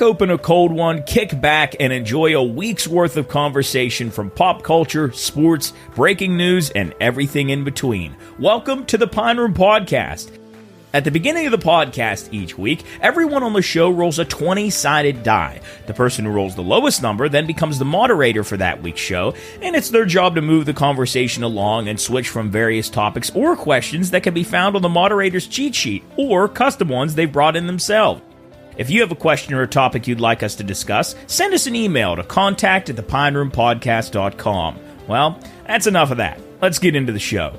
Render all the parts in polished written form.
open a cold one, kick back, and enjoy a week's worth of conversation from pop culture, sports, breaking news, and everything in between. Welcome to the Pine Room Podcast. At the beginning of the podcast each week, everyone on the show rolls a 20-sided die. The person who rolls the lowest number then becomes the moderator for that week's show, and it's their job to move the conversation along and switch from various topics or questions that can be found on the moderator's cheat sheet, or custom ones they've brought in themselves. If you have a question or a topic you'd like us to discuss, send us an email to contact@thepineroompodcast.com. Well, that's enough of that. Let's get into the show.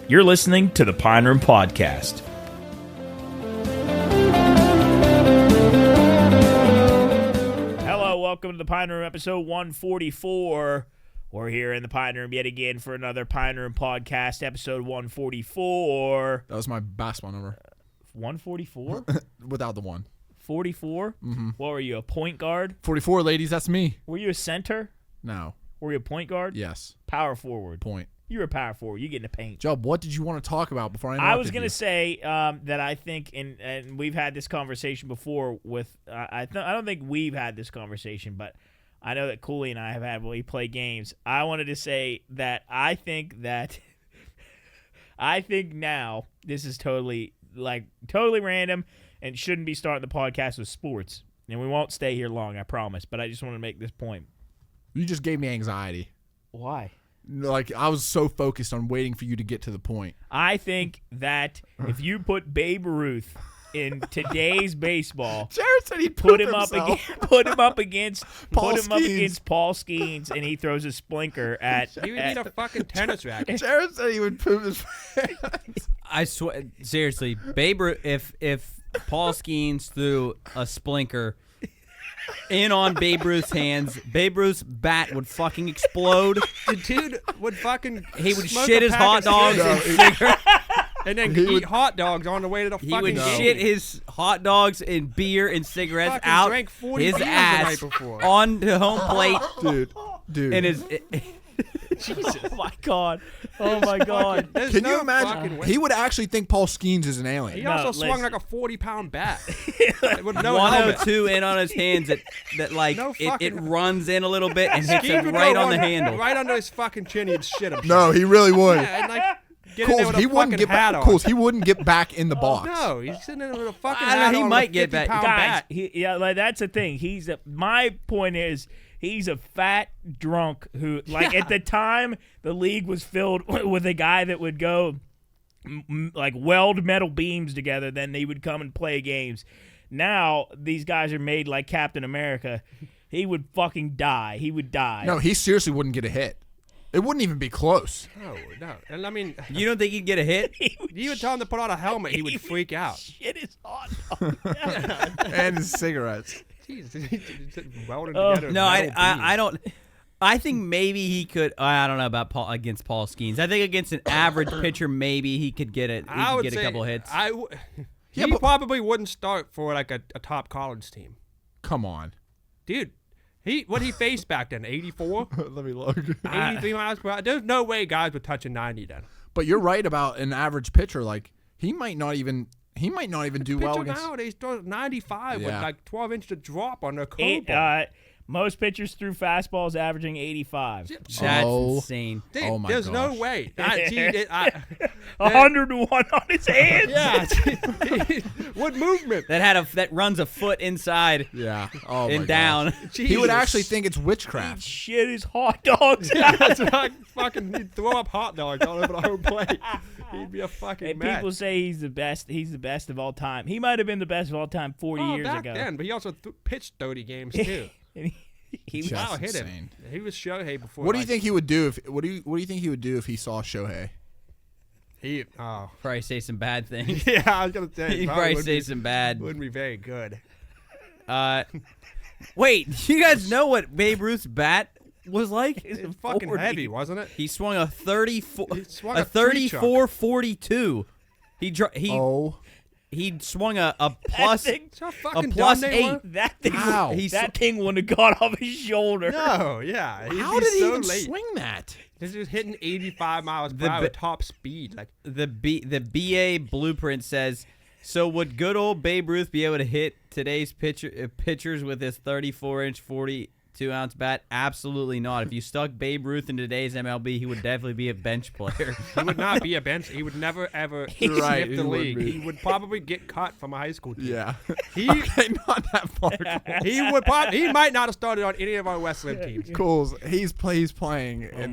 You're listening to the Pine Room Podcast. Welcome to the Pine Room, episode 144. We're here in the Pine Room yet again for another Pine Room podcast, episode 144. That was my basketball number. 144? Without the one. 44? Mm-hmm. What were you, a point guard? 44, ladies, that's me. Were you a center? No. Were you a point guard? Yes. Power forward? Point. You were a power forward. You get in the paint. Job, what did you want to talk about before I interrupted I was going to say that I think, and we've had this conversation before with, I don't think we've had this conversation, but I know that Cooley and I have had when we play games. I wanted to say that I think now, this is totally random and shouldn't be starting the podcast with sports. And we won't stay here long, I promise, but I just want to make this point. You just gave me anxiety. Why? Like, I was so focused on waiting for you to get to the point. I think that if you put Babe Ruth in today's baseball, Jared said he put him up against Paul Skenes, and he throws a splinker at. He would need a fucking tennis racket. Jared said he would poop his pants. I swear, seriously, Babe Ruth, if Paul Skenes threw a splinker in on Babe Ruth's hands, Babe Ruth's bat would fucking explode. The dude would fucking shit his hot dogs and cigarettes. And then eat hot dogs on the way to the fucking game. He would shit his hot dogs and beer and cigarettes Fucking out drank 40 his beers the ass night before. on the home plate. Dude. And his Jesus. Oh my God. Can you imagine? He would actually think Paul Skenes is an alien. He also swung like a 40-pound bat. With no 102 in on his hands that it runs in a little bit and hits him right on the handle. Right under his fucking chin, he'd shit himself. No, he really would. Yeah, and Coles, he wouldn't get back. Coles, he wouldn't get back in the box. No, he's sitting there with a fucking hat he on might a get back. 50-pound Guys, bat. that's the thing. My point is, he's a fat drunk who, at the time, the league was filled with a guy that would go, weld metal beams together, then they would come and play games. Now, these guys are made like Captain America. He would fucking die. He would die. No, he seriously wouldn't get a hit. It wouldn't even be close. No. And I mean, You don't think he'd get a hit? you would tell him to put on a helmet, he would freak out. Shit his hot dog. And his cigarettes. Jeez, welding together. No, I don't. I think maybe he could. I don't know about against Paul Skenes. I think against an average pitcher, maybe he could get it. He could get a couple hits. He probably wouldn't start for a top college team. Come on, dude. What he faced back then, 84? Let me look. 83 miles per hour. There's no way guys were touching 90 then. But you're right about an average pitcher. Like, he might not even do well against. Nowadays throws 95 with 12 inches of drop on their cold Most pitchers threw fastballs averaging 85. That's insane. Dude, oh my there's gosh. no way. 101 on his hands. Yeah. What movement? That runs a foot inside. Yeah. Oh and my down. He would actually think it's witchcraft. He'd shit his hot dogs. Yeah, that's right. He'd throw up hot dogs all over the home plate. He'd be a fucking mess. People say he's the best. He's the best of all time. He might have been the best of all time 40 years back ago. Then, but he also pitched 30 games too. He hit insane. him. He was Shohei before. What do you think he would do if? What do you think he would do if he saw Shohei? Probably say some bad things. Yeah, I was gonna say. He'd probably say some bad. Wouldn't be very good. Wait, do you guys know what Babe Ruth's bat was like? It was fucking heavy, wasn't it? He swung a 34, He swung a a tree 34-42. He swung a plus. plus 8. That thing wouldn't have got off his shoulder. No, yeah. How did he even swing that? This is hitting 85 miles per hour top speed. The BA blueprint says So would good old Babe Ruth be able to hit today's pitchers with his 34-inch, 42-ounce bat? Absolutely not. If you stuck Babe Ruth in today's MLB, he would definitely be a bench player. He would not be a bench. He would never ever You're right, skip he the would league. be. He would probably get cut from a high school team. Yeah. He Okay, not that far. he might not have started on any of our West Lim teams. Cools, he's playing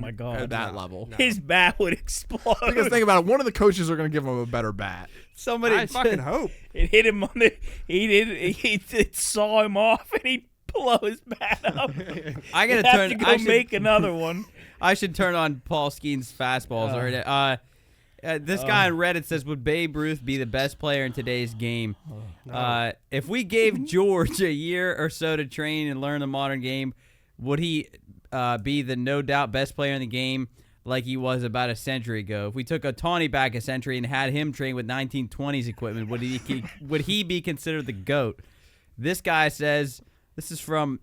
my God. at that level. No. His bat would explode. Because think about it, one of the coaches are going to give him a better bat. Somebody I fucking hope. It hit him on the. It saw him off, and he'd blow his bat up. I gotta He'd have turn. to go I should make another one. I should turn on Paul Skenes' fastballs. This guy on Reddit says, "Would Babe Ruth be the best player in today's game? If we gave George a year or so to train and learn the modern game, would he be the no doubt best player in the game like he was about a century ago? If we took Ohtani back a century and had him train with 1920s equipment, would he be considered the GOAT?" This guy says. This is from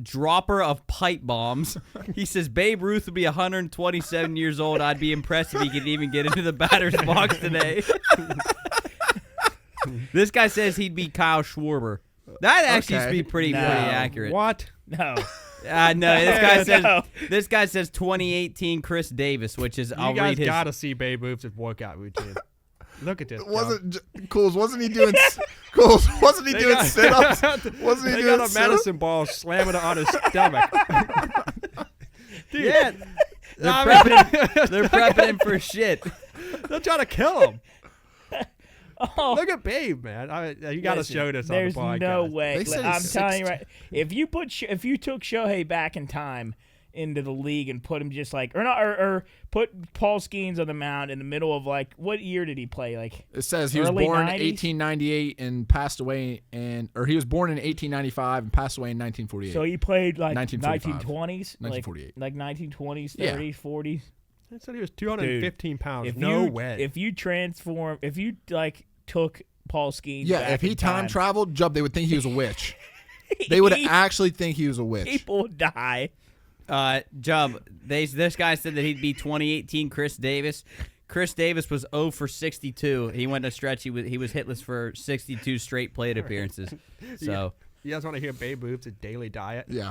Dropper of Pipe Bombs. He says, Babe Ruth would be 127 years old. I'd be impressed if he could even get into the batter's box today. This guy says he'd be Kyle Schwarber. That actually used to be pretty accurate. What? No. No, this guy says 2018 Chris Davis, which is You guys gotta see Babe Ruth's workout routine. Look at this. Cools? Wasn't he doing? Cools? Wasn't he doing sit-ups? Wasn't he They doing got a medicine ball slamming it on his stomach. Dude, Yeah. They're prepping him for shit. they're trying to kill him. Oh, Look at Babe, man. You got to show this on the there's podcast. no way. They said I'm he's telling you 6'2". right. If you took Shohei back in time into the league and put him just like or put Paul Skenes on the mound in the middle of like what year did he play? Like It says he was early born 90s? 1898 and passed away or he was born in 1895 and passed away in 1948. So he played like 1945. 1920s, 1948. like 1920s, Yeah. 30s, 40s. They said he was 215 pounds. If No you, way. If you transform, if you like took Paul Skenes, yeah, back if he in time traveled, Jub, they would think he was a witch. They would actually think he was a witch. people would die. Jub, this guy said that he'd be 2018 Chris Davis. Chris Davis was 0 for 62. He went a stretch. He was hitless for 62 straight plate appearances. So You guys want to hear Babe Ruth's daily diet? Yeah.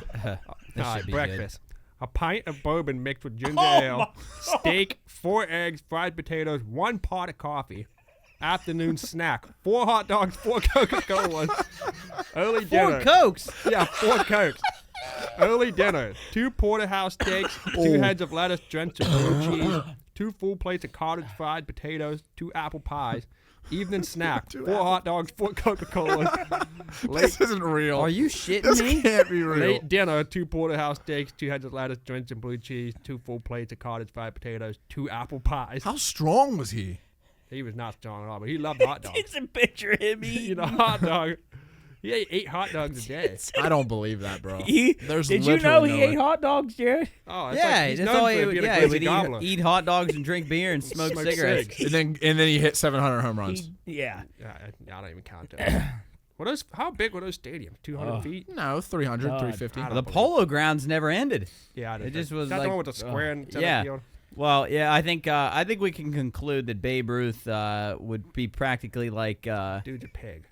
this should be breakfast. A pint of bourbon mixed with ginger Oh ale, steak, 4 eggs, fried potatoes, 1 pot of coffee. Afternoon snack, 4 hot dogs, 4 Coca-Colas. Early dinner. 4 Cokes. Yeah, 4 Cokes. Early dinner, 2 porterhouse steaks, 2 heads of lettuce drenched in blue cheese, 2 full plates of cottage fried potatoes, 2 apple pies. Evening snack, 4 hot dogs, 4 Coca-Colas. This isn't real. Are you shitting This me? can't be real. Late dinner, 2 porterhouse steaks, 2 heads of lettuce drenched in blue cheese, 2 full plates of cottage fried potatoes, 2 apple pies. How strong was he? He was not strong at all, but he loved hot dogs. It's a picture of him eating. A hot dog. He ate 8 hot dogs a day. I don't believe that, bro. There's Did you know literally he no ate hot dogs, Jared? Oh, it's Yeah, like he's that's known all for he would. being a Yeah, he crazy would gobbler. eat hot dogs and drink beer and smoke Smoke cigarettes. cigs. And then he hit 700 home runs. Yeah. Yeah, I don't even count that. How big were those stadiums? 200 feet? No, 300, 350. I don't The believe Polo Grounds never ended. Yeah, It just was Is that like- the one with the square and center yeah. field? Well, yeah, I think we can conclude that Babe Ruth would be practically like. Dude's a pig.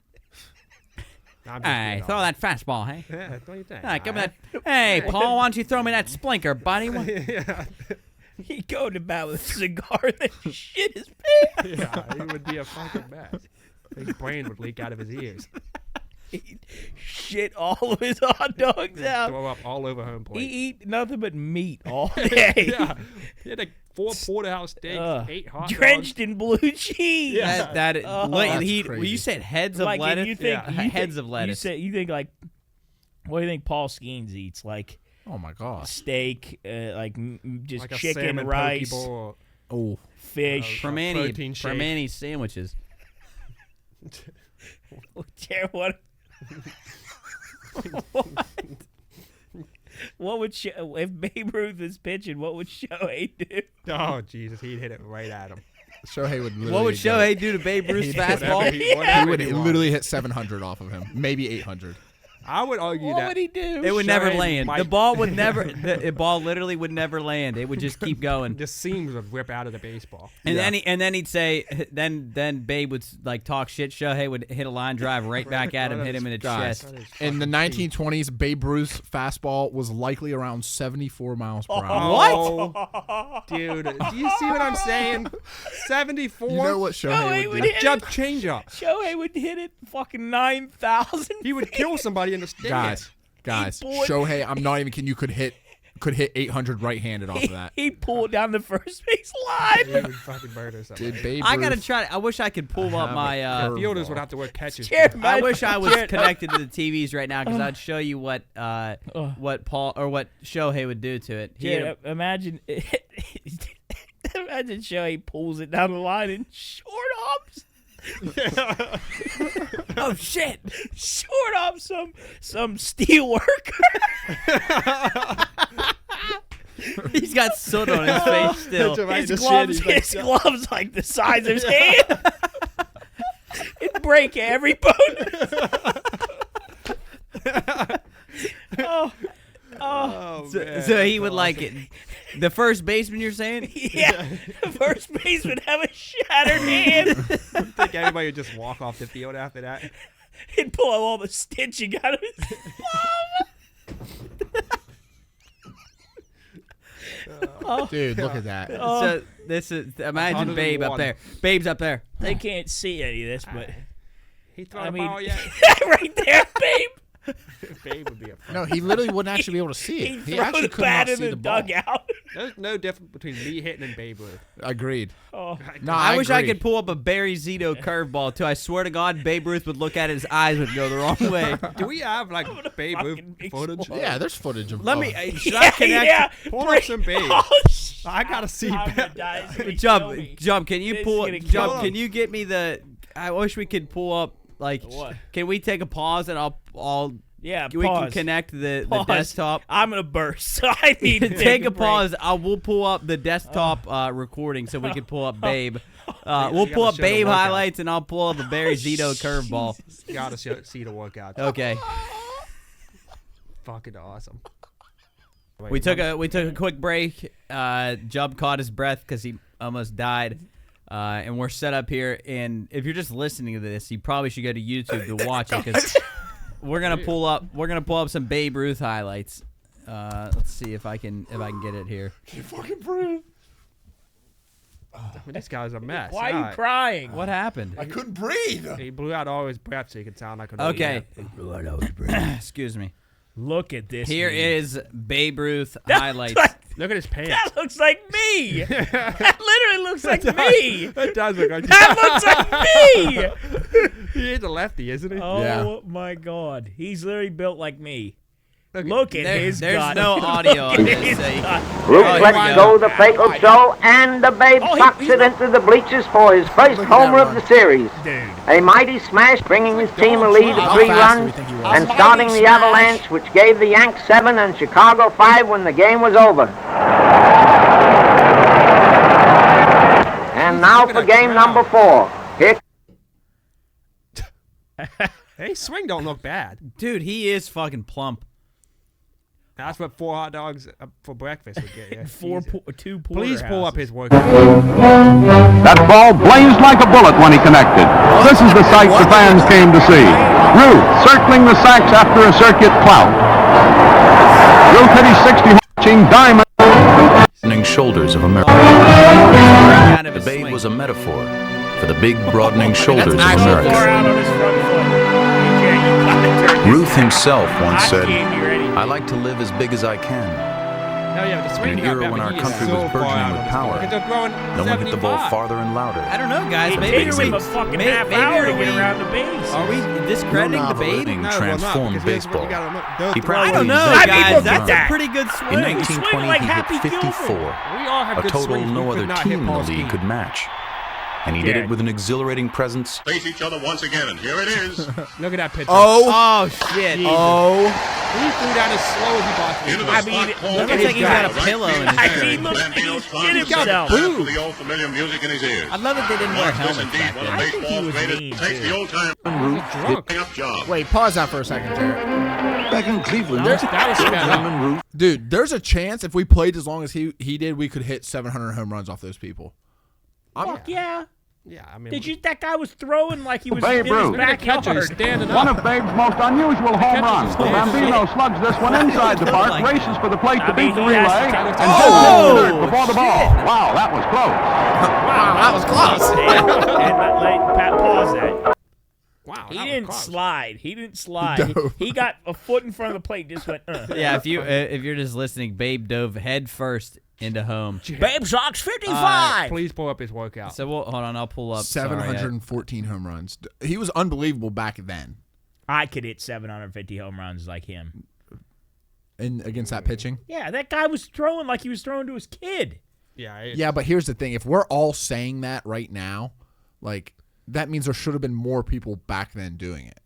I'm just Hey, being throw honest. that fastball, hey? Yeah, what do you think? All right, give me that. Hey, Paul, why don't you throw me that splinker, buddy? Yeah, He'd go to bat with a cigar and then shit his pants. yeah, he would be a fucking mess. His brain would leak out of his ears. He'd shit all of his hot dogs out. Throw up all over home He plate. eat nothing but meat all day. Yeah, he had like 4 porterhouse steaks, 8 hot Drenched in blue cheese. Yeah. That Oh, that's you crazy. said heads of Like, lettuce. if you think, Yeah. you Heads think- of lettuce. You think like, what do you think Paul Skenes eats? Like Oh my gosh. steak, like just like a chicken, salmon rice, poke bowl. Oh. fish. protein shake. Permani sandwiches. Jared, what? What would if Babe Ruth is pitching? What would Shohei do? Oh Jesus, he'd hit it right at him. Shohei would literally What would go- Shohei do to Babe Ruth's He'd- fastball? Whatever He would he wants. literally hit 700 off of him. Maybe 800. I would argue What that. would he do? It would never Shohei land. might- The ball would never. The ball literally would never land. It would just keep going. The seams would rip out of the baseball. And then he'd say, then Babe would like talk shit. Shohei would hit a line drive right back at him, hit him in the Guys, chest. in the 1920s, Babe Ruth's fastball was likely around 74 miles per hour. Oh, dude, do you see what I'm saying? 74. You know what Shohei would do? Jump changeup. Shohei would hit it fucking 9,000. He would kill somebody in the stadium. Guys, pulled- Shohei, I'm not even kidding. You could hit 800 right-handed off of that. He'd pull it down the first base line. He would fucking murder somebody. Did Babe I gotta Ruth try. I wish I could pull up my. curve Fielders would ball? have to wear catches. Jared, I man, wish I was Jared, connected to the TVs right now because I'd show you what Paul or what Shohei would do to it. Jared, imagine Shohei pulls it down the line in short arms. Oh shit! Short up some steel worker. He's got soot on his face still. His gloves like the size of his hand. It'd break every bone. So he would like it. The first baseman, you're saying? Yeah, the first baseman have a shattered hand. I think everybody would just walk off the field after that. He'd pull all the stitching out of his glove. Dude, look at that. So this is imagine Under the Babe up water. there. Babe's up there. They can't see any of this, but He thrown I a mean, ball yet? right there, Babe. Babe would be a No, he literally wouldn't actually be able to see He'd it. He throw actually the could bat not in see the the ball. dugout. There's no difference between me hitting and Babe Ruth. Agreed. Oh, No, I wish I agree. could pull up a Barry Zito curveball too. I swear to God, Babe Ruth would look at it, his eyes would go the wrong way. Do we have like Babe Ruth fucking footage? explode. Yeah, there's footage of. Let me. of- Should I connect? Yeah, Pull up some Babe. Oh, shit. I gotta see I'm gonna Babe. die. It's gonna kill me. Jump. Can you This pull? is gonna kill Jump. me. Can you get me the? I wish we could pull up. Like, What? can we take a pause and I'll Yeah, we can pause. connect the Pause. desktop. I'm gonna burst, so I need to Take a break. pause. We'll pull up the desktop recording so we can pull up Babe. We'll You pull gotta up show the Babe workout. highlights and I'll pull up the Barry Zito curveball. Gotta see the workout. Okay. Fucking awesome. We took a quick break. Jub caught his breath because he almost died. And we're set up here. And if you're just listening to this, you probably should go to YouTube to watch it because we're gonna pull up some Babe Ruth highlights. Let's see if I can get it here. This guy's a mess. Why are you Alright. crying? What happened? I couldn't breathe. He blew out all his breath so he could sound like an Okay. idiot. Excuse me. Look at this. Here man. is Babe Ruth That- highlights. Look at his pants. That looks like me. That literally looks like me. That does look like That looks like me. He is a lefty, isn't he? Oh Yeah. my God, he's literally built like me. Look at his There's gut. no audio on Look at this. his So you- gut. Ruth Oh, lets he- go the fatal throw, and the Babe Oh, sucks he's it into the bleachers for his first Look at homer that of the series. Dude. A mighty smash, bringing his team a lead How of 3 fast do we runs, think he was? and starting the Avalanche, which gave the Yanks 7 and Chicago 5 when the game was over. And now for game number 4. Here Hey, swing don't look bad. Dude, he is fucking plump. That's what 4 hot dogs for breakfast would get you. Two Please pull up porterhouses. his workout. That ball blazed like a bullet when he connected. This is the sight the fans came to see. Ruth circling the sacks after a circuit clout. Ruth hit his 60 diamond. Broadening shoulders of America. Kind of The a Babe swing. was a metaphor for the big broadening shoulders of actually Far America. out on his front foot. Okay, you gotta turn this Ruth himself once I said, can't hear anything. "I like to live as big as I can." Hell yeah, the swing In an era when our country was burgeoning with power, no one hit the ball farther and louder. I don't know, guys. It Maybe takes we him a fucking maybe, half maybe hour to are get we- around the base. Are we discrediting the Babe? Novelty transformed baseball. He I practically don't know, I mean, invented look guys. at the That's that. a pretty good run. swing. In Swing 1920, like he Happy hit Gilmore. 54, We all have a good total swings. no We could other not team hit in the Paul league Skenes. could match. And he did Yeah. it with an exhilarating presence. Face each other once again, and here it is. Look at that pitcher. Oh shit! Oh. He threw down as slow as he possibly Into could. the I mean, spot called look for at the like he's got a right pillow field in his I center. mean, look, Bambino he Swan shit has got himself. after the old familiar music in his ears. I love that they didn't wear Watch this helmets indeed, back one of then. I think he baseball's was greatest mean, takes too. the old time Drunk. up job. Wait, pause that for a second, Jared. Back in Cleveland, That was special. Ruth. Dude, there's a chance if we played as long as he did, we could hit 700 home runs off those people. Fuck yeah. Yeah, I mean, That guy was throwing like he was Babe in his Ruth. catcher backyard. standing One up. of Babe's most unusual home runs. Bambino slugs this one inside the park, races for the plate to beat the he has relay, to- and Oh! hits the dirt before the ball. Wow, that was close. Wow, that was close. and Pat, pause that. Wow, He that was didn't close. slide. He didn't slide. No. He got a foot in front of the plate. Just went. Yeah, if you're just listening, Babe dove head first into home. Babe Sox 55. Please pull up his workout. So hold on, I'll pull up. Sorry, 714 home runs. He was unbelievable back then. I could hit 750 home runs like him. And against that pitching. Yeah, that guy was throwing like he was throwing to his kid. Yeah, but here's the thing. If we're all saying that right now, like, that means there should have been more people back then doing it.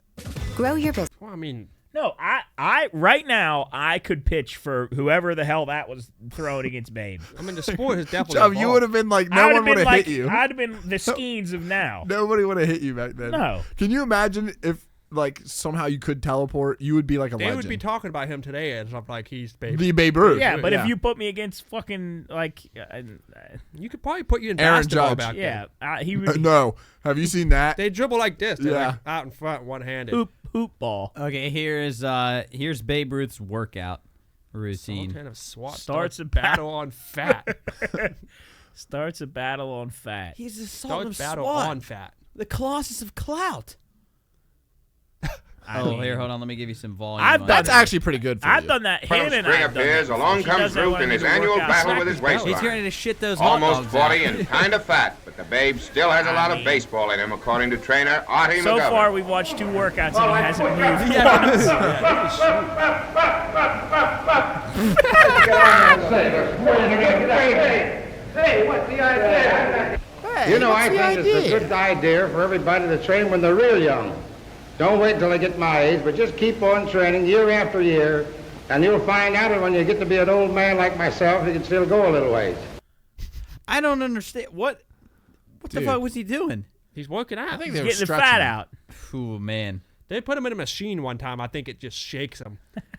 Grow your business. Well, I mean, No, I right now I could pitch for whoever the hell that was throwing against Babe. the sport has definitely Chubb, you evolved. would have been like, I no would one have would been have like, hit you. I'd have been the Skenes of now. Nobody would have hit you back then. No. Can you imagine if, like, somehow you could teleport? You would be like a They legend. would be talking about him today as if like he's Babe. The Babe Ruth. Yeah, but if you put me against fucking like, You could probably put you in Aaron basketball Judge. back yeah, then. he would No. Have you seen that? They dribble like this. They're Yeah. like out in front, one-handed. hoop ball. Okay, here's Babe Ruth's workout routine. Sultan of SWAT Starts a battle on fat. Starts a battle on fat. He's the Sultan Starts of battle SWAT, on fat. the Colossus of Clout. Here, hold on. Let me give you some volume. I've on done that. That's actually pretty good for I've you. done that. When Him and spring I've done appears, that. along She comes does that Ruth when in I his do the annual workout. battle with his He's waistline. getting to shit those hot Almost dogs 40 out. and kind of fat, but the Babe still has a lot of baseball in him, according to trainer Artie So McGovern. far, we've watched 2 workouts and he hasn't moved. Hey, what's the idea? You know, I think it's a good idea for everybody to train when they're real young. Don't wait until they get my age, but just keep on training year after year, and you'll find out that when you get to be an old man like myself, you can still go a little ways. I don't understand. What the Dude. fuck was he doing? He's working out. I think they were Getting the stretching fat him. out. Ooh, man. They put him in a machine one time. I think it just shakes him,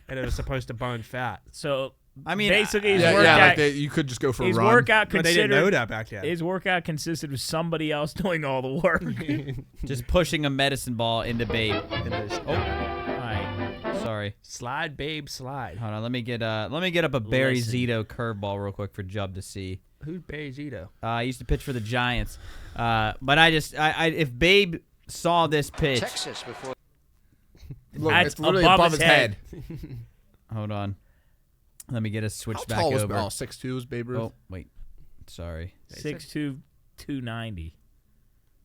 and it was supposed to burn fat. So I mean, basically, his Yeah, workout. like you could just go for a his run. workout But they didn't know considered. that back then. His workout consisted of somebody else doing all the work. Just pushing a medicine ball into Babe. All right. Sorry. Slide, Babe, slide. Hold on. Let me get up a Barry Listen. Zito curveball real quick for Jubb to see. Who's Babe Zito? I used to pitch for the Giants, but if Babe saw this pitch, Look, That's it's literally above above his his head. hold on. Let me get us switched How back tall was over. 6'2" was Babe Ruth? Oh wait, sorry. 6'2", 290.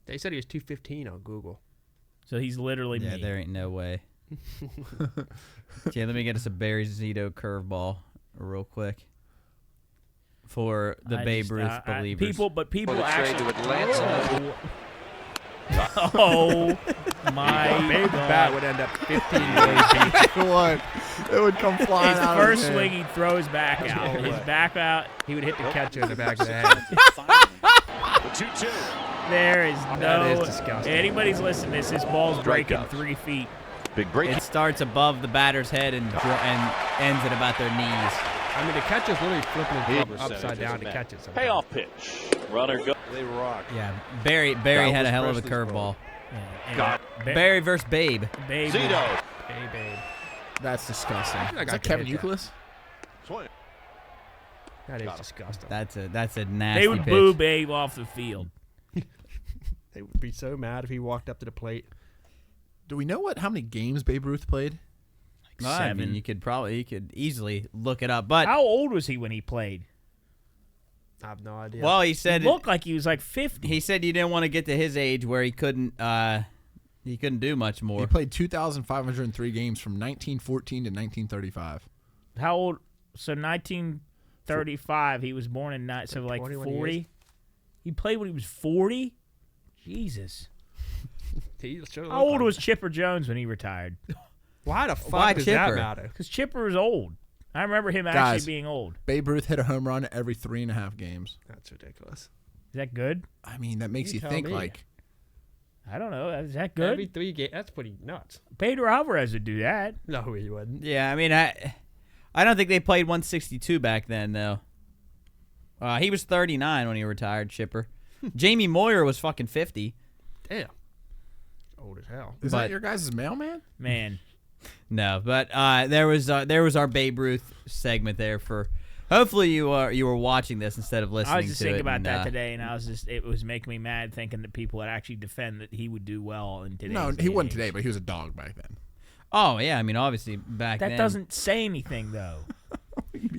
They said he was 215 on Google. So he's literally Yeah, me. there ain't no way. Okay, let me get us a Barry Zito curveball real quick for the Babe Ruth believers. People actually. Oh my Babe's God. bat would end up 15 days. It would. It would come flying His out. first of his swing, hand. he throws back out. no His way. back out. He would hit the catcher in the back of the head. There is That is no. disgusting. Anybody's listening to this, this ball's breaking 3 feet. Big break. It starts above the batter's head and ends at about their knees. I mean, the catcher's literally flipping his glove upside down to catch it. Sometimes. Payoff pitch. Runner go. They rock. Yeah, Barry had a hell of a curveball. Yeah, Barry versus Babe. Babe. Zito. Hey, Babe. That's disgusting. I Is got that to Kevin hit that. Youkilis? Swing. That is disgusting. That's a nasty They would pitch. boo Babe off the field. They would be so mad if he walked up to the plate. Do we know how many games Babe Ruth played? Well, I mean, 7. you could easily look it up. But How old was he when he played? I have no idea. well, he He said looked like he was like 50. he said you didn't want to get to his age where he couldn't do much more. He played 2,503 games from 1914 to 1935. How old? So 1935. He was born in so like 21 40. years. He played when he was 40. Jesus. He sure How looked old like was it. Chipper Jones when he retired? Why the fuck Why does Chipper? that matter? Because Chipper was old. I remember him Guys. actually being old. Babe Ruth hit a home run every 3.5 games. That's ridiculous. Is that good? I mean, that makes You you tell think me. like I don't know. Is that good? Every 3 games. That's pretty nuts. Pedro Alvarez would do that. No, he wouldn't. Yeah, I mean, I don't think they played 162 back then, though. He was 39 when he retired, Chipper. Jamie Moyer was fucking 50. Damn. Old as hell. Is that your guys' mailman? Man. No, but there was our Babe Ruth segment there for. Hopefully you were watching this instead of listening to it. I was just thinking about that today, and it was making me mad thinking that people would actually defend that he would do well in today's No, day he and wasn't age. today, but he was a dog back then. Oh yeah, I mean obviously back then. That doesn't say anything though.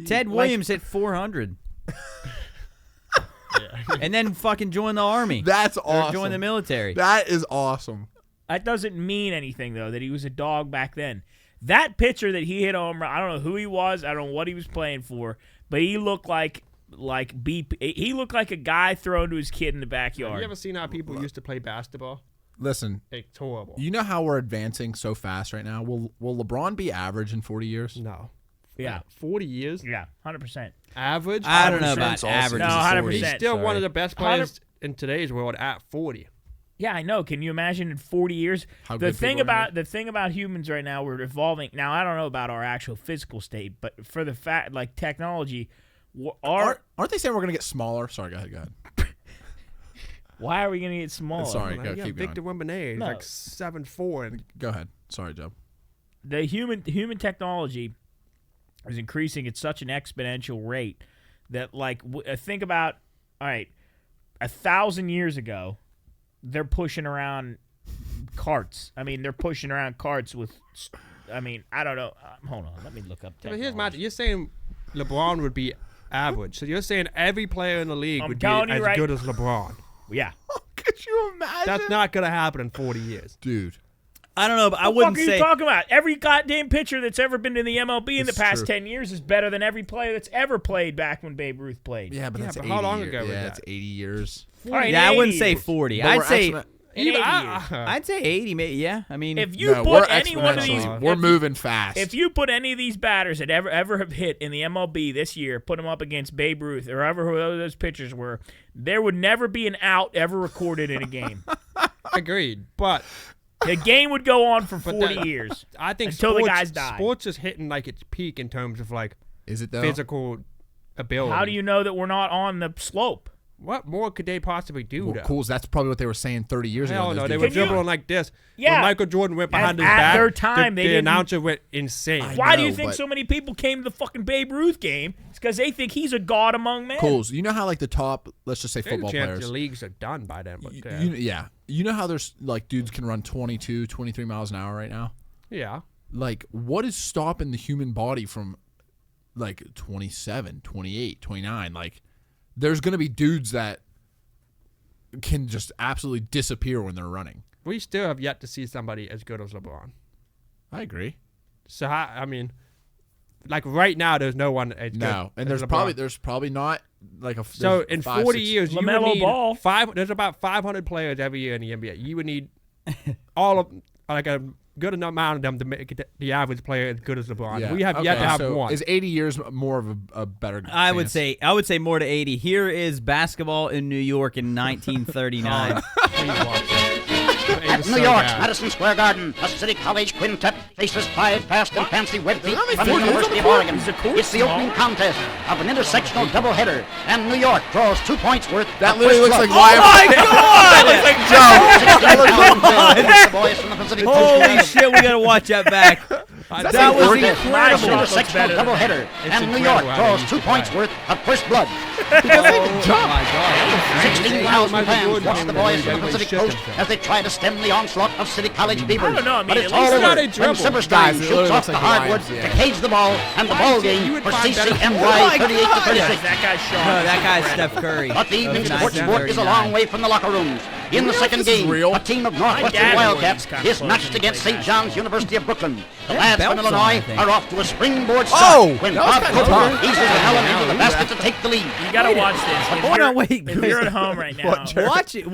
Ted Williams hit 400. And then fucking joined the army. That's Or awesome. joined the military. That is awesome. That doesn't mean anything though. That he was a dog back then. That pitcher that he hit home run, I don't know who he was. I don't know what he was playing for, but he looked like he looked like a guy throwing to his kid in the backyard. Have you ever seen how people used to play basketball? Listen, It's horrible. you know how we're advancing so fast right now? Will LeBron be average in 40 years? No. Yeah. 40 years? Yeah, 100%. Average? I don't know about average. No, 100%. He's still one of the best players 100 in today's world at 40. Yeah, I know. Can you imagine in 40 years? How The good thing people are about humans right now, we're evolving. Now, I don't know about our actual physical state, but for the fact, like technology, Aren't they saying we're going to get smaller? Sorry, go ahead. Why are we going to get smaller? Sorry, Like, keep Victor going. Wembanyama, he's No. like 7'4", and Go ahead. Sorry, Joe. The human technology is increasing at such an exponential rate that, like, think about, all right, 1,000 years ago, they're pushing around carts. I mean, they're pushing around carts with, I mean, I don't know. Hold on, let me look up But technology. here's my. You're saying LeBron would be average, so you're saying every player in the league I'm would be telling you as right- good as LeBron. Yeah. Could you imagine? That's not gonna happen in 40 years. Dude. I don't know, but I What the wouldn't fuck are say. you talking about? Every goddamn pitcher that's ever been in the MLB in the It's past true. 10 years is better than every player that's ever played back when Babe Ruth played. Yeah, but Yeah, that's but 80 how long years. ago was Yeah, that? that's 80 years. All right, Yeah, I in wouldn't 80 say years. 40. But I'd we're say actually- In 80 years. I'd say 80. Maybe. Yeah, I mean, If you No, put we're any one of these, exponentially. We're moving fast. if you put any of these batters that ever have hit in the MLB this year, put them up against Babe Ruth or whoever those pitchers were, there would never be an out ever recorded in a game. Agreed, but The game would go on for 40 that- years. I think Until sports, the guys die. Sports is hitting like its peak in terms of like Is it though? physical ability. How do you know that we're not on the slope? What more could they possibly do? Well, though? cool. That's probably what they were saying 30 years ago. Hell those no, they dudes. were Can you- dribbling like this. Yeah. When Michael Jordan went behind his at back, their time, the they didn't- announcer went insane. I Why do you know, think but- so many people came to the fucking Babe Ruth game? It's because they think he's a god among men. Cools. You know how like the top, let's just say There's a football chance players. the leagues are done by then. But Yeah. You know how there's like dudes can run 22, 23 miles an hour right now? yeah. Like what is stopping the human body from like 27, 28, 29? Like there's going to be dudes that can just absolutely disappear when they're running. We still have yet to see somebody as good as LeBron. I agree. So I mean, like right now, there's no one as good. No, and as there's probably not like a So there's in 5, 40 6 years, you would LaMelo need Ball. There's about 500 players every year in the NBA. You would need all of like a good enough amount of them to make the average player as good as LeBron. Yeah. We have yet Okay, to have so one. Is 80 years more of a better? I would chance? say more to 80. Here is basketball in New York in 1939. At New York's Madison Square Garden, a City College quintet faces 5 fast and fancy web feet from the University of Oregon. It's the opening contest of an intersectional doubleheader, and New York draws 2 points worth. That of literally first looks like blood. live. The boys from the Pacific Holy shit, we gotta watch that back. That was Contest incredible. of an intersectional doubleheader, and New York draws 2 points worth of first blood. Oh my god. 16,000 fans Jordan watch came the to boys the from the league, Pacific shit Coast himself. as they try to stem the onslaught of City College Beavers. I don't know, I mean, But at it's least all it's over not a when dribble. Silverstein Guys, it shoots literally off looks the like hardwood Lions, yeah. to cage the ball, and the ball you game would for find better- CCNY 38 to 36. That guy's Sean. No, that guy's Steph Curry. But the evening of sports sport is a 1939. long way from the locker rooms. In the second this is game, real? a team of dad Northwestern wore Wildcats these kind of is clothes matched when he against played St. John's University of Brooklyn. The lads from belts on, I Illinois think. are off to a springboard start Oh, when that was Bob kinda Cooper tough. eases the melon into the basket to take the lead. You gotta watch this. If Hold you're- on, wait. If you're at home right now, Watch it.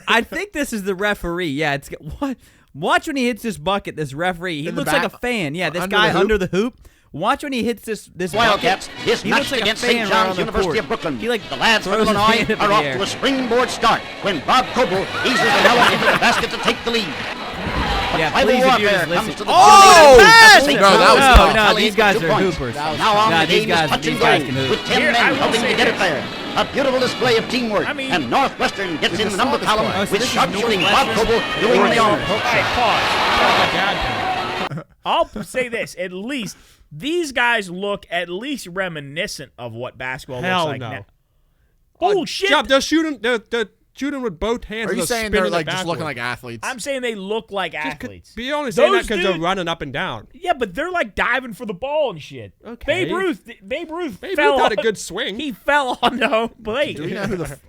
I think this is the referee. Yeah, it's what. Watch when he hits this bucket. This referee. He In the looks like a back- fan. Yeah, this under guy the hoop? under the hoop. Watch when he hits this Wildcats bucket. is He looks matched like a against fan St. right John's on the University court. of Brooklyn. He like The lads from throws his Illinois hand up in are the off air. to a springboard start when Bob Coble eases the melon into the basket to take the lead. Yeah, Tribal please, if you warfare just listen. comes to the Oh, pass! No, that was tough. No, these guys are hoopers. Now on Nah, the these game is guys touch and can go hoop. with 10 Here, I men will helping say to get it this. there. A beautiful display of teamwork, I mean- and Northwestern gets in the just number saw this column play. so with this is sharp shooting Bob Northwestern? Coble doing the honors. All right, pause. I'll say this. At least these guys look at least reminiscent of what basketball Hell looks like no. now. Bullshit. Jump, they're shooting with both hands. Are you and saying spinning they're it like just backwards. looking like athletes? I'm saying they look like athletes. But you're only saying that Those because they're dudes- running up and down. Yeah, but they're like diving for the ball and shit. Okay. Babe Ruth Babe fell Ruth had a on- good swing. He fell on the home plate. Do we know who the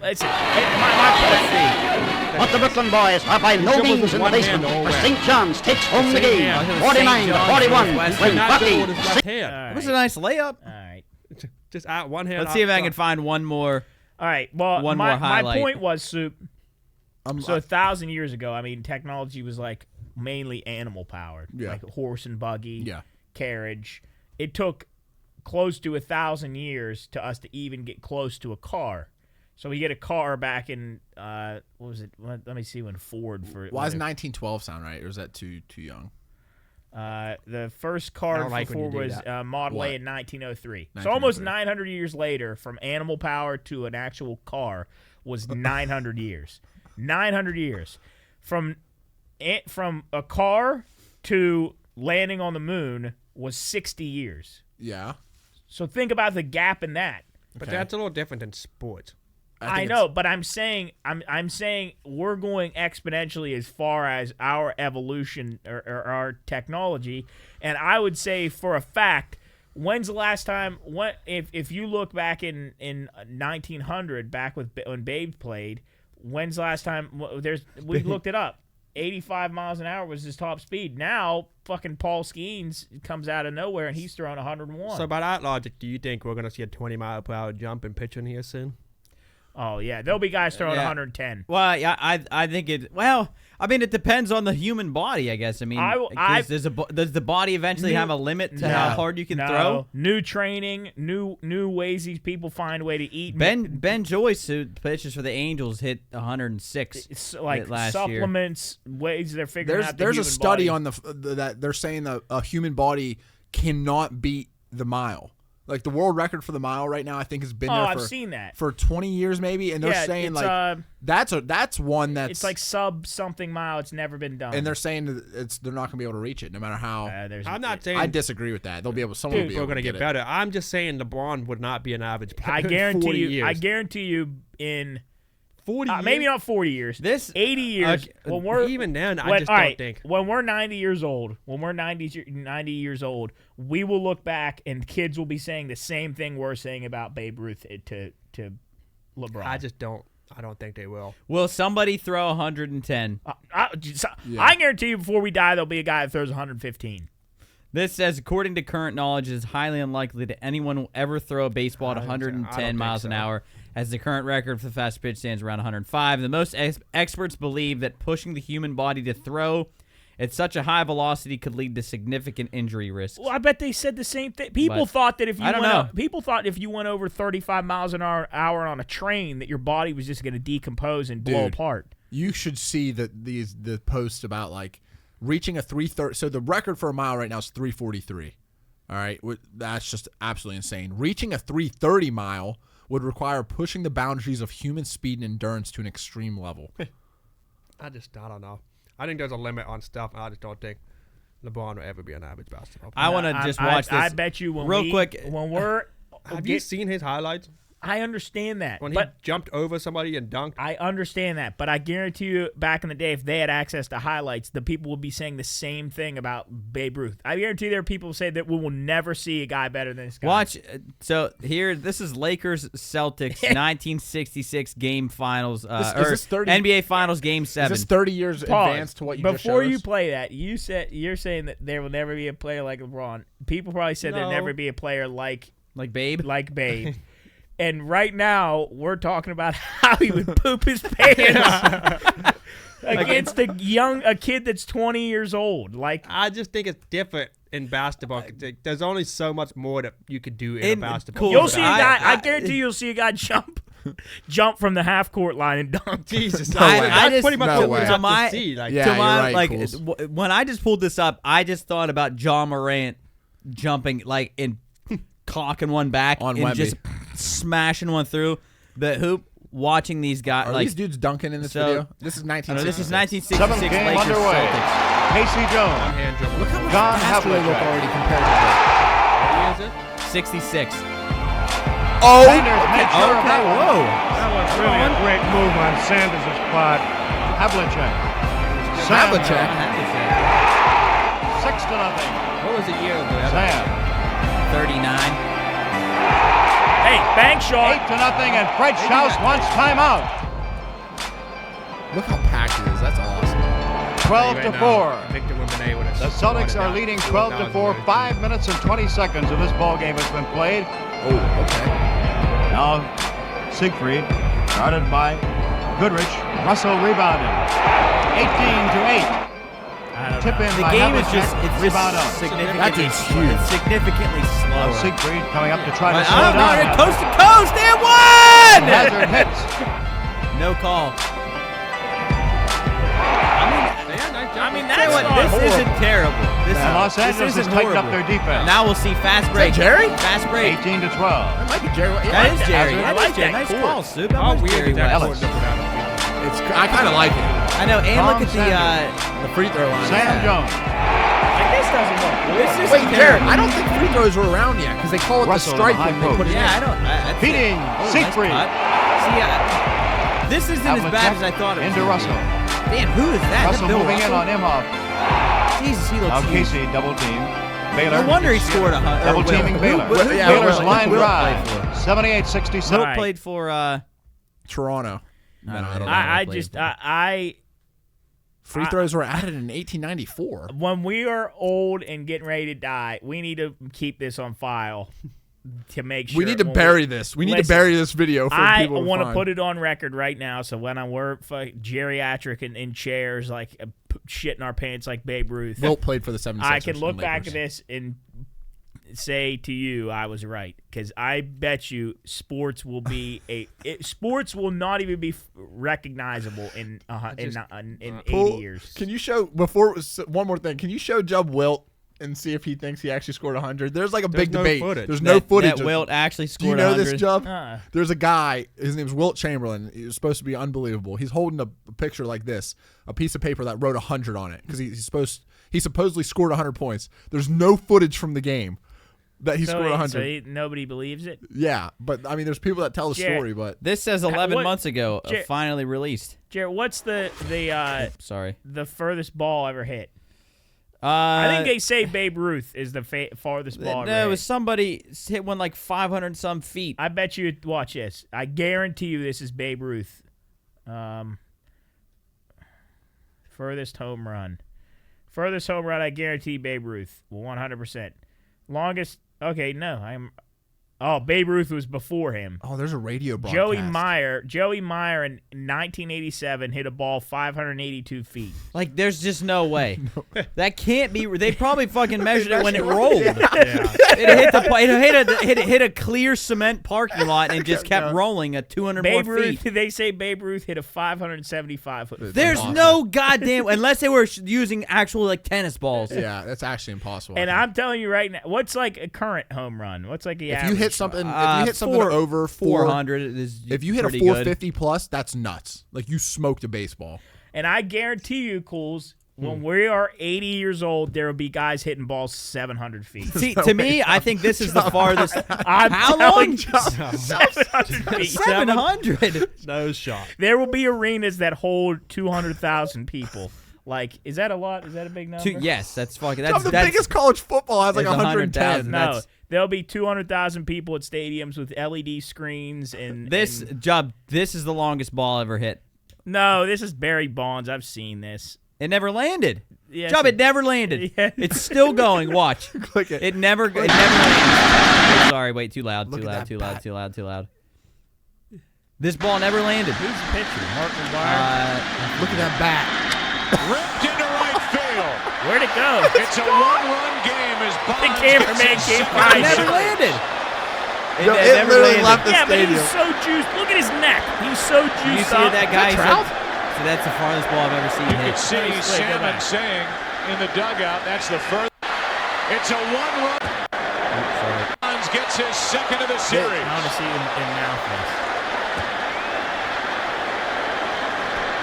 Listen, my But the Brooklyn boys are by no dribbles means with in the one basement, hand all for around. St. John's takes home the Same game, hand. 49 to 41, when Not Bucky with his left hand. All It was a nice layup. right. Just out one hand. Let's see if I out can find one more. All right. Well, One my more highlight. point was, Soup. I'm So 1,000 years ago, I mean, technology was like mainly animal powered, Yeah. like horse and buggy, Yeah. carriage. It took close to 1,000 years to us to even get close to a car. So we get a car back in what was it? Let me see when Ford for. Why does 1912 sound right, or is that too young? The first car I don't for like when you Ford do was that. Model What? A in 1903. So almost 1903. 900 years later, from animal power to an actual car was 900 years. 900 years. From a car to landing on the moon was 60 years. Yeah. So think about the gap in that. But that's a little different than sports. I know, but I'm saying we're going exponentially as far as our evolution or our technology, and I would say for a fact, when's the last time? If you look back in 1900, back when Babe played, when's the last time? We looked it up. 85 miles an hour was his top speed. Now, fucking Paul Skenes comes out of nowhere and he's throwing 101. So by that logic, do you think we're going to see a 20-mile-per-hour jump in pitching here soon? Oh yeah, there'll be guys throwing Yeah. 110. Well, yeah, I think it. Well, I mean, it depends on the human body, I guess. I mean, does the body eventually have a limit to how hard you can throw? New training, new ways these people find a way to eat. Ben Joyce, who pitches for the Angels, hit 106 It's like last supplements, ways they're figuring out. There's a human study body. on that they're saying that a human body cannot beat the mile. Like the world record for the mile right now, I think has been there I've for seen that. for 20 years maybe, and they're Yeah, saying it's, like that's one that's It's like sub something mile. It's never been done. and they're saying that they're not going to be able to reach it no matter how. I'm not saying I disagree with that. They'll be able. Someone will be we're able going to to get better. I'm just saying LeBron would not be an average player. I in guarantee 40 you. Years. I guarantee you in 40 years. maybe not 40 years. 80 years. When we're even then, I when, just all don't right, think. when we're 90 years old, when we're 90 years old, we will look back and kids will be saying the same thing we're saying about Babe Ruth to LeBron. I don't think they will. Will somebody throw 110? I guarantee you, before we die, there'll be a guy that throws 115. This says, according to current knowledge, it is highly unlikely that anyone will ever throw a baseball at 110 miles an hour, as the current record for the fastest pitch stands around 105. The most experts believe that pushing the human body to throw at such a high velocity could lead to significant injury risks. Well, I bet they said the same thing. People thought that if you went over 35 miles an hour on a train, that your body was just going to decompose and blow apart. You should see the posts about like reaching a 330. So the record for a mile right now is 343. All right, that's just absolutely insane. Reaching a 330 mile would require pushing the boundaries of human speed and endurance to an extreme level. I don't know. I think there's a limit on stuff, and I just don't think LeBron will ever be an average basketball player. I want to just watch this. I bet you quick. When we're Have you seen his highlights? I understand that. When he jumped over somebody and dunked? I understand that, but I guarantee you back in the day, if they had access to highlights, the people would be saying the same thing about Babe Ruth. I guarantee there are people who say that we will never see a guy better than this guy. Watch. So here, this is Lakers-Celtics 1966 game finals, is this 30 NBA Finals Game 7. Is this 30 years advanced to what you just showed Before you us? play that, you're saying that there will never be a player like LeBron. People probably said there'll never be a player like Babe? Like Babe. And right now, we're talking about how he would poop his pants against a kid that's 20 years old. Like, I just think it's different in basketball. There's only so much more that you could do in basketball. Cool. You'll see a guy. I guarantee you'll see a guy jump from the half court line and dunk. Jesus, I just pretty much no what way. to my, see. Like, yeah, to my, you're right, like when I just pulled this up, I just thought about John Morant jumping like and cocking one back on and Wemby. just smashing one through the hoop. Watching these guys, Are these dudes dunking in this video? This is 1966. This is 1966 Seventh game Lakers underway. Celtics. Casey Jones. Look how much John faster they look Havlicek. already compared to this. What year is it? 66. Oh, Sanders makes sure of that one. Whoa. That was really a great move on Sanders' part. Havlicek. Havlicek. 6-0. What was the year of the Sam. 39. Hey, bank shot. 8-0, and Fred Schaus wants timeout. Look how packed it is. That's awesome. 12-4. Victor Wembanyama would have The Celtics are leading 12-4. 5 minutes and 20 seconds of this ball game has been played. Oh, okay. Now Siegfried, guarded by Goodrich. Russell rebounded. 18-8. Tip in The by game is Havlicek. just Rebound out. significantly That's huge. It's significantly Now slower. Siegfried coming up to try to But slow I'm not down. coast to coast. They won. Hazard hits. No call. I mean, Tell you that's what, not this horrible. isn't terrible. And Los this Angeles has isn't tightened up horrible. their defense. Now we'll see fast break. Jerry? Fast break. 18-12. That might be Jerry. Yeah, That is Jerry. Hazard. That I like is Jerry. that Nice court. call, Soup. How weird Jerry is that? Ellis. I kind of like it. I know, and Tom look at The free throw line. Sam Jones. Like, this doesn't look good. This is Wait, Jared, I don't think free throws were around yet because they call it Russell the strike on the when they high put it post. in. Yeah, I don't. That's Feeding nice Siegfried. cut. See, this isn't as bad as I thought it was. Into gonna be. Russell. Damn, who is that? Russell That Bill moving in Russell? on Imhoff. Jesus, he Now looks huge. Casey double team. Baylor. No wonder he scored a hundred. Double teaming Baylor. Yeah, Baylor's Wilt. line Wilt drive. played for. 78-67. Wilt Right. played for. Toronto. I don't know. I just Free throws were added in 1894. when we are old and getting ready to die, we need to keep this on file to make sure. We need to when bury this. We need to Listen, bury this video for I people to want to find. put it on record right now, so when we're geriatric and in chairs, like shitting our pants like Babe Ruth, Wilt played for the 76ers. I can look and back Lakers. at this and say to you, I was right, because I bet you sports will be sports will not even be recognizable in 80 years. Can you show one more thing? Can you show Jub Wilt and see if he thinks he actually scored 100? There's like a big no debate. footage. There's no footage. That of- Wilt actually Do you scored know 100. this, Jub? There's a guy. His name's Wilt Chamberlain. He was supposed to be unbelievable. He's holding a picture like this, a piece of paper that wrote 100 on it because he supposedly scored 100 points. There's no footage from the game that he scored 100. So nobody believes it. Yeah, but I mean, there's people that tell the Jared, story, but This says 11 what- months ago, Jer- finally released. Jared, what's the Sorry. the furthest ball ever hit? I I think they say Babe Ruth is the farthest ball ever No, it hit. was somebody hit one like 500 some feet. I bet you. Watch this. I guarantee you this is Babe Ruth. Furthest home run. Furthest home run. I guarantee Babe Ruth. 100%. Longest. Okay, no. Babe Ruth was before him. oh, there's a radio broadcast. Joey Meyer in 1987 hit a ball 582 feet. Like, there's just no way. That can't be. They probably fucking measured it when it rolled. It hit a clear cement parking lot and just kept rolling at 200 Babe more Ruth. feet. They say Babe Ruth hit a 575 foot. There's no goddamn unless they were using actual like tennis balls. Yeah, that's actually impossible. And I think. I'm telling you right now, what's like a current home run? What's like the if average? you hit something, over 400 is if you hit a pretty 450 plus, that's nuts. Like you smoked a baseball. And I guarantee you, Cools, when we are 80 years old, there will be guys hitting balls 700 feet. See, to me, I think this is the farthest. I'm How telling long? you, 700 feet. 700. No shot. There will be arenas that hold 200,000 people. Like, is that a lot? Is that a big number? Yes, that's fucking. That's the That's biggest college football has like There's 110. 100,000. No, That's- there'll be 200,000 people at stadiums with LED screens and This and- job. This is the longest ball ever hit. No, this is Barry Bonds. I've seen this. It never landed. Yes, Job, it never landed. Yeah. It's still going. Watch. Click it. It never landed. Sorry, wait, too loud, Look too at loud, that too loud, bat. too loud, too loud. This ball never landed. Who's the pitcher? Mark McGuire? Look at that bat. Ripped into right field. Where'd it go? It's a one-run game as The Bonds cameraman gets his came second by. It never landed. Yo, It it never literally landed. left the Yeah, but stadium. he's so juiced. Look at his neck. He's so juiced You see up. that guy? Trout? So that's the farthest ball I've ever seen You hit. can see Wait, go Salmon back. saying in the dugout, that's the first. It's a one-run. Bonds gets his second of the series. I want to see him in mouth this.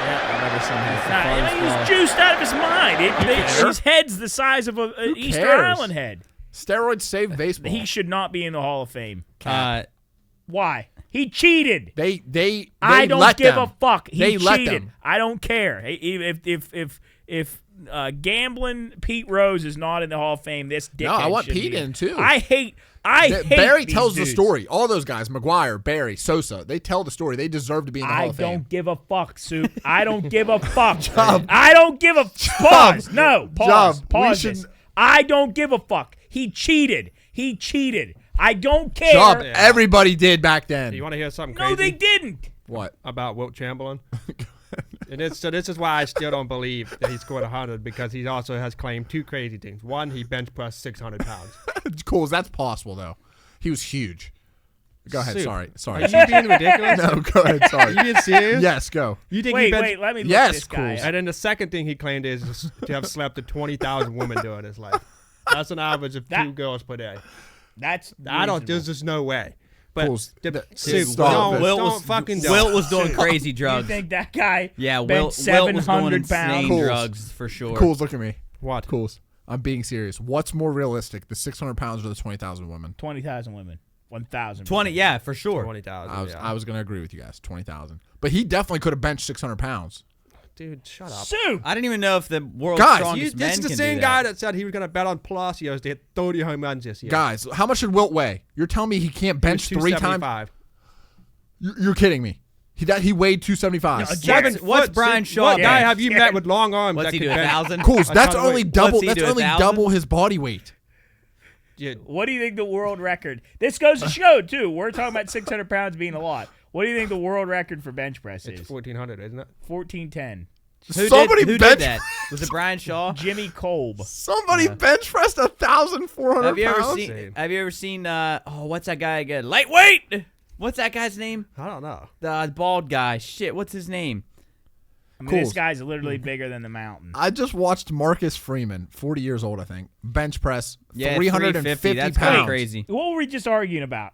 Yeah, I've never seen him. he's juiced out of his mind. His head's the size of an Easter cares? Island head. Steroids save baseball. He should not be in the Hall of Fame. Why? He cheated. They I don't let give them. a fuck. He They let cheated. them. I don't care. If gambling Pete Rose is not in the Hall of Fame, this dickhead I want should Pete be in, too. I hate Barry these tells dudes. the story. All those guys, McGuire, Barry, Sosa, they tell the story. They deserve to be in the Hall I of Fame. don't give a fuck, Soup. I don't give a fuck. Job. I don't give a pause. No, pause. Job, Pause we this. should- I don't give a fuck. He cheated. I don't care. Job, everybody did back then. Do you want to hear something crazy? No, they didn't. What? About Wilt Chamberlain? So this is why I still don't believe that he scored 100, because he also has claimed two crazy things. One, he bench pressed 600 pounds. Cool. That's possible, though. He was huge. Go ahead. Soup. Sorry. Are you being ridiculous? No, go ahead. Sorry. Are you being serious? Yes, go. You think Wait, he bench- let me look Yes, this guy. cool. And then the second thing he claimed is to have slept with 20,000 women during his life. That's an average of 2 girls per day. That's I don't. reasonable. There's just no way. But Cool. Soup, Stop don't, it. don't fucking do it. Wilt was doing crazy You drugs. think that guy Yeah, bent Wilt was 700 doing pounds? insane Cools. drugs for sure. Cools, look at me. What? Cools. I'm being serious. What's more realistic, the 600 pounds or the 20,000 women? 20,000 women. 1,000. 20, yeah, for sure. 20,000. I was going to agree with you guys. 20,000. But he definitely could have benched 600 pounds. Dude, shut up. Soup. I didn't even know if the world's Guys, strongest men This is the can same do guy that. that said he was going to bet on Palacios to hit 30 home runs this year. Guys, how much should Wilt weigh? You're telling me he can't bench 3 times? 275. You're kidding me. He weighed 275. What's Brian Shaw? What guy bench? have you met with long arms? What's that he could do? bench? 1,000? Cools, that's ton of only weight. double. What's he That's do, only 1,000? double his body weight. Yeah. What do you think the world record? This goes to show, too. We're talking about 600 pounds being a lot. What do you think the world record for bench press is? It's 1,400, isn't it? 1410. Somebody who bench. did that? Was it Brian Shaw? Jimmy Kolb. Somebody bench pressed 1,400 Have you ever pounds. seen? Have you ever seen? What's that guy again? Lightweight. What's that guy's name? I don't know. The bald guy. Shit. What's his name? I mean, Cool. this guy's literally bigger than the mountain. I just watched Marcus Freeman, 40 years old, I think, bench press Yeah, 350 That's pounds. kind of crazy. What were we just arguing about?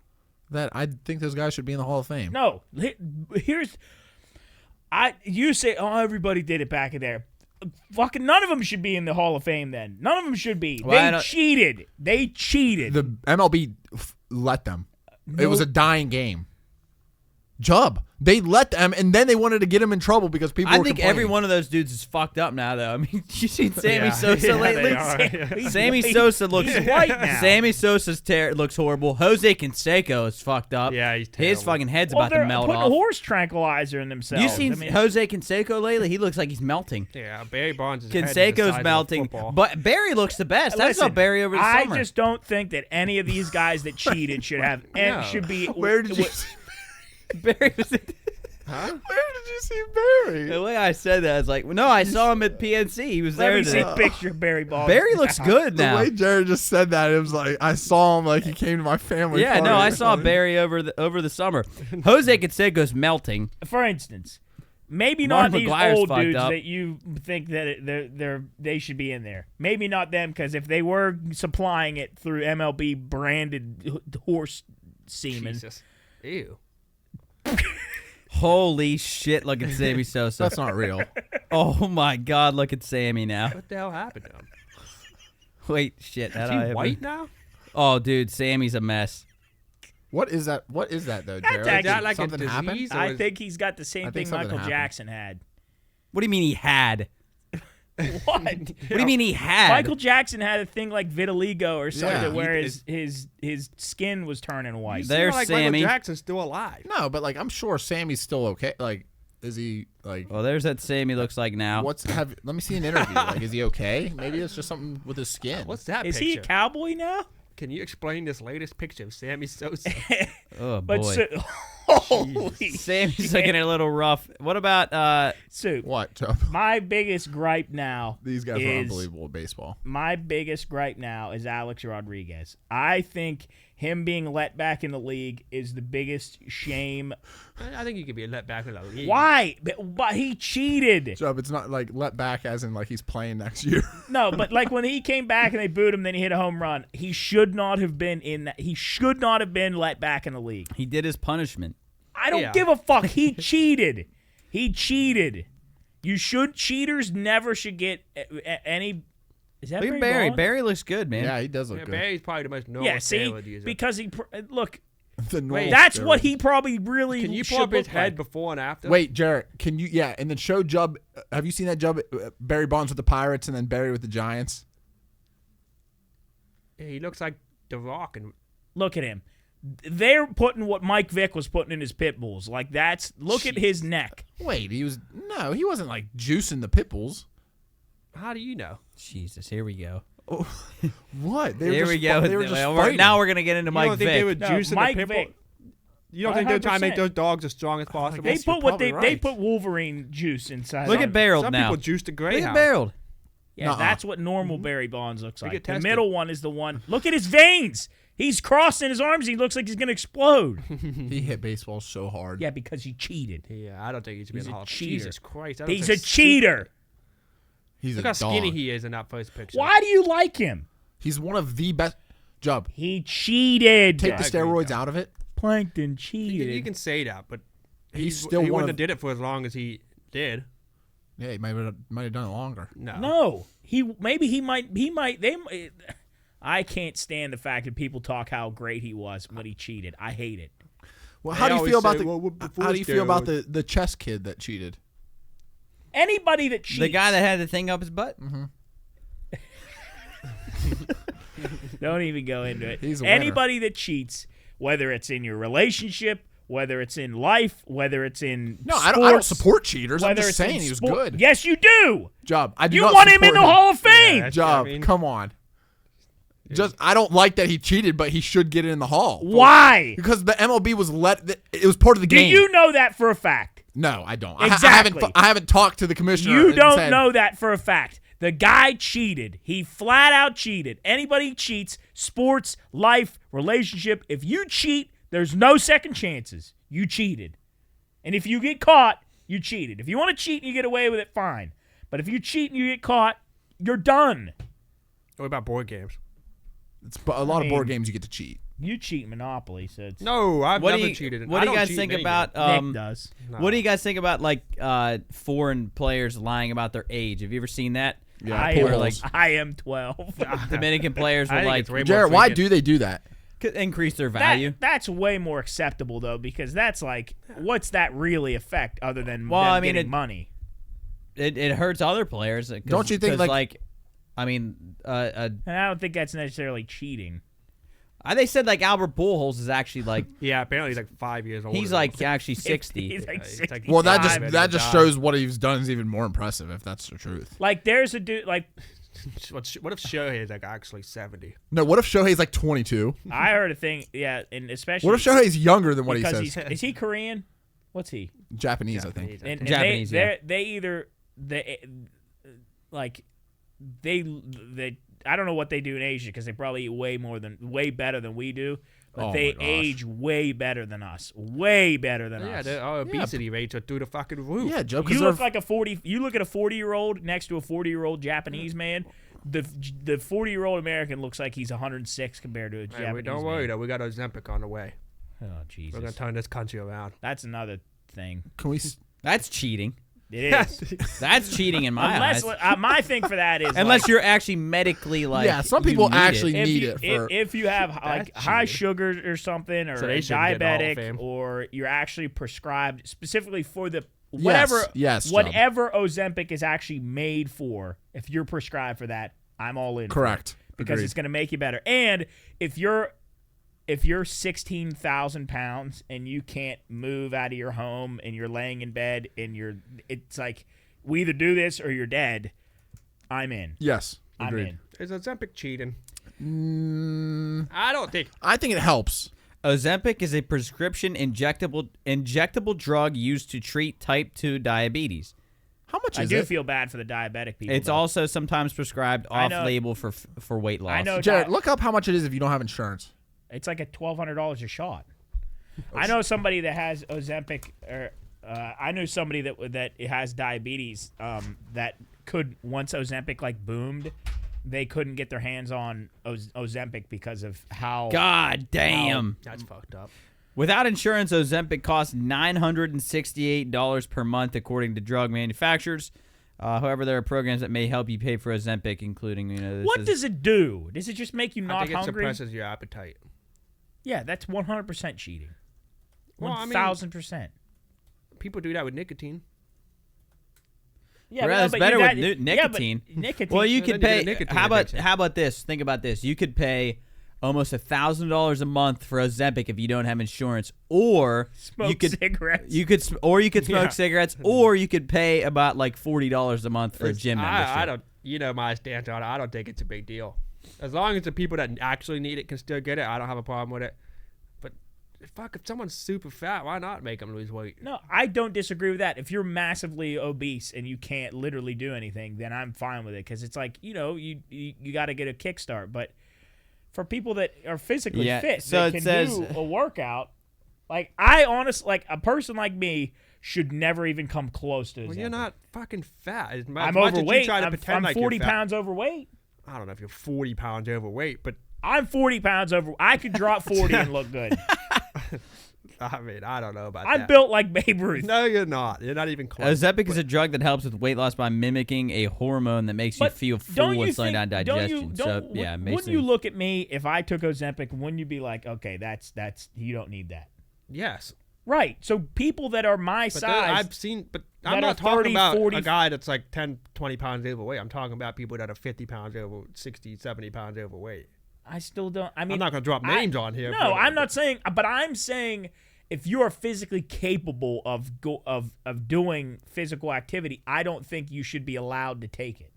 That I think those guys should be in the Hall of Fame. No. You say, oh, everybody did it back in there. Fucking none of them should be in the Hall of Fame then. None of them should be. Well, They cheated. They cheated. The MLB let them. It was a dying game. Jub. They let them, and then they wanted to get him in trouble because people I were think complaining. every one of those dudes is fucked up now, though. I mean, you seen Sammy Yeah. Sosa Yeah, lately? they are. He's Sammy white. Sosa looks He's white now. Sammy Sosa's looks horrible. Jose Canseco is fucked up. Yeah, he's His terrible. fucking head's Well, about they're to melt putting off. horse tranquilizer in themselves. You seen I mean, Jose Canseco lately? He looks like he's melting. Yeah, Barry Bonds' head is the size Canseco's of a melting, football. but Barry looks the best. I saw listen, Barry over the I summer. just don't think that any of these guys that cheated should have No. should be. Where did you Barry was. Where did you see Barry? The way I said that, I was like, no, I saw him at PNC. He was Let there me see today. a picture of Barry Bonds. Barry looks good The now. way Jared just said that, it was like I saw him like he came to my family. Yeah, no, party. I saw Barry over the summer. Jose Canseco's melting. For instance, maybe Mark not these McGuire's old fucked dudes up. that you think that they should be in there. Maybe not them, because if they were supplying it through MLB branded horse semen, Jesus. Ew. Holy shit, look at Sammy Sosa. That's not real. Oh my God, look at Sammy now. What the hell happened to him? Wait, shit. Is he white now? Oh, dude, Sammy's a mess. What is that? What is that though, Jared? actually- Is that like something a happened? disease? I think he's got the same I think thing something Michael happened. Jackson had. What do you mean he had? What? What do you mean he had? Michael Jackson had a thing like vitiligo or something Yeah. where his skin was turning white. There's like Sammy. Michael Jackson's still alive. No, but like I'm sure Sammy's still okay. Like, is he like? Well, there's that Sammy looks like now. Let me see an interview. Like, is he okay? Maybe it's just something with his skin. What's that Is picture? he a cowboy now? Can you explain this latest picture of Sammy Sosa? Oh, But boy. so, Holy Sammy's shit. looking a little rough. What about Soup. What, Chubb? My biggest gripe now These guys are is unbelievable at baseball. My biggest gripe now is Alex Rodriguez. I think him being let back in the league is the biggest shame. I think he could be let back in the league. Why? But he cheated. Chubb, it's not like let back as in like he's playing next year. No, but like when he came back and they booed him, then he hit a home run. He should not have been in that. He should not have been let back in the league. he did his punishment? I don't give a fuck. He cheated. He cheated. Cheaters never should get any. Is that Look at Barry Barry. Bonds? Barry looks good, man. Yeah, he does look Yeah, good. Barry's probably the most normal. Yeah, see, user. because look. The normal That's steroid. what he probably really. Can you should pull up his look head like. before and after? Wait, Jarrett, can you? Yeah, and then show Jubb. Have you seen that Jubb? Barry Bonds with the Pirates, and then Barry with the Giants. Yeah, he looks like The Rock. And Look at him. They're putting what Mike Vick was putting in his pit bulls. Like look at his neck. Wait, he wasn't like juicing the pit bulls. how do you know? Jesus, here we go. What? Here we go. They were just Well, fighting. now we're gonna get into You Mike don't think they were Vick. juicing Mike the people? Vick. You don't think they're trying to make 100%. those dogs as strong as possible? They guess put you're what probably they right. put Wolverine juice inside. Look at Barreled Some now. people juice the Look greyhound. at Barreled. Yeah, Nuh-uh. that's what normal Barry Bonds looks We like. get The tested. middle one is the one. Look at his veins. He's crossing his arms. He looks like he's gonna explode. He hit baseball so hard. Yeah, because he cheated. Yeah, I don't think he should be He's in the a Hall of Fame. cheater. Jesus Christ. I don't He's think a cheater. He's Look a how skinny dog. he is in that first picture. Why do you like him? He's one of the best. Jubb, He cheated. take the I agree, steroids though. out of it. Plankton You cheated. can say that, but He's still he one wouldn't of. have did it for as long as he did. Yeah, he might have done it longer. No, I can't stand the fact that people talk how great he was when he cheated. I hate it. Well, They how do you always feel about say, the? well, before How do you feel about steroids. the chess kid that cheated? Anybody that cheats, The guy that had the thing up his butt. don't even go into it. He's a winner. Anybody that cheats, whether it's in your relationship, whether it's in life, whether it's in No, sports, I don't support cheaters. I'm whether just it's in saying he was sport- good. Yes, you do. Job. I do You not want him in support the Hall of Fame. that's- Job. I mean- Come on. Just I don't like that he cheated, but he should get it in the Hall. Why? Because the MLB was it was part of the Do game. you know that for a fact? No, I don't. Exactly. I haven't talked to the commissioner. You and don't said, know that for a fact. The guy cheated. He flat out cheated. Anybody cheats, sports, life, relationship, if you cheat, there's no second chances. You cheated. And if you get caught, you cheated. If you want to cheat and you get away with it, fine. But if you cheat and you get caught, you're done. What about board games? It's a lot I of board mean- games you get to cheat. You cheat Monopoly, so it's No, I've What do never you cheated. What I do you don't guys cheat think in any about? Nick does. game. What do you guys think about like foreign players lying about their age? Have you ever seen that? I pool am, halls. I am 12. Dominican players I will think like it's way more Jared, why freaking- do they do that? increase their value. That's way more acceptable, though, because that's like, what's that really affect other than Well, them I mean, getting money? It hurts other players. 'cause- Don't you think, 'cause, like- I mean, And I don't think that's necessarily cheating. they said like Albert Pujols is actually like Yeah, apparently he's like 5 years old. he's like actually 60. He's like He's 60. like- Well, that Yeah, just die. shows what he's done is even more impressive if that's the truth. Like, there's a dude, like, What if Shohei is like actually 70? No, what if Shohei's like 22? I heard a thing, yeah, and especially. What if Shohei's younger than what he because says? is he Korean? What's he? Japanese, I think. And Japanese, they yeah. either I don't know what they do in Asia because they probably eat way better than we do, but Oh they my gosh. age way better than us, way better than Yeah, us. our obesity rates are through the fucking roof. Yeah, Joe. You Because look like a 40. You look at a 40-year-old next to a 40-year-old Japanese man. The 40-year-old American looks like he's 106 compared to a Hey, Japanese don't worry man. though, we got Ozempic on the way. Oh We're Jesus, gonna turn this country around. that's another thing. can we? That's cheating. It is. That's cheating in my Unless eyes. my thing for that is Unless like, you're actually medically like Yeah, some you people need actually it. need it for. if you have like That's high cheating. sugar or something, or So they shouldn't get in the Hall of diabetic, Fame. or you're actually prescribed specifically for the whatever yes, John. whatever Ozempic is actually made for. If you're prescribed for that, I'm all in. for it, Correct. because Agreed. it's going to make you better. And if you're 16,000 pounds and you can't move out of your home and you're laying in bed and it's like we either do this or you're dead. I'm in. Yes, I'm agreed. in. Is Ozempic cheating? Mm, I don't think. I think it helps. Ozempic is a prescription injectable drug used to treat type 2 diabetes. How much I is do it? feel bad for the diabetic people. It's though. also sometimes prescribed off-label for weight loss. I know. Jared, look up how much it is if you don't have insurance. It's like $1,200 a shot. I know somebody that has Ozempic, or I know somebody that has diabetes that could, once Ozempic like boomed, they couldn't get their hands on Ozempic because of how. God damn. That's fucked up. Without insurance, Ozempic costs $968 per month, according to drug manufacturers. However, there are programs that may help you pay for Ozempic, including, What does it do? Does it just make you not I think it hungry? suppresses your appetite. Yeah, that's 100% cheating. Well, 1,000%. People do that with nicotine. Yeah, Whereas but better you with got- nicotine. Yeah, but nicotine. Well, you So could then you pay. get a nicotine How about addiction. Think about this. You could pay almost $1,000 a month for Ozempic if you don't have insurance, or Smoke you could cigarettes. You could smoke cigarettes, or you could pay about like $40 a month for a gym membership. I don't. You know my stance on it. I don't think it's a big deal. As long as the people that actually need it can still get it, I don't have a problem with it. But fuck, if someone's super fat, why not make them lose weight? No, I don't disagree with that. If you're massively obese and you can't literally do anything, then I'm fine with it because it's like, you got to get a kickstart. But for people that are physically fit, so that it can says- do a workout, like I honestly, like a person like me should never even come close to. Well, Ozempic. you're not fucking fat. As I'm much as you overweight. try to I'm pretend like 40 you're fat. pounds overweight. I don't know if you're 40 pounds overweight, but I'm 40 pounds over. I could drop 40 and look good. I mean, I don't know about I'm that. built like Babe Ruth. No, you're not. You're not even close. Ozempic is a drug that helps with weight loss by mimicking a hormone that makes you But feel don't full you and slowing down think- digestion. Wouldn't you look at me if I took Ozempic? Wouldn't you be like, okay, that's you don't need that, Yes. right? So people that are my But size, I've seen, but that I'm not are talking 30, about 40 a guy that's like 10, 20 pounds overweight. I'm talking about people that are 50 pounds over, 60, 70 pounds overweight. I still don't. I mean, I'm not going to drop names on here. No, but- I'm not saying, but I'm saying if you are physically capable of doing physical activity, I don't think you should be allowed to take it.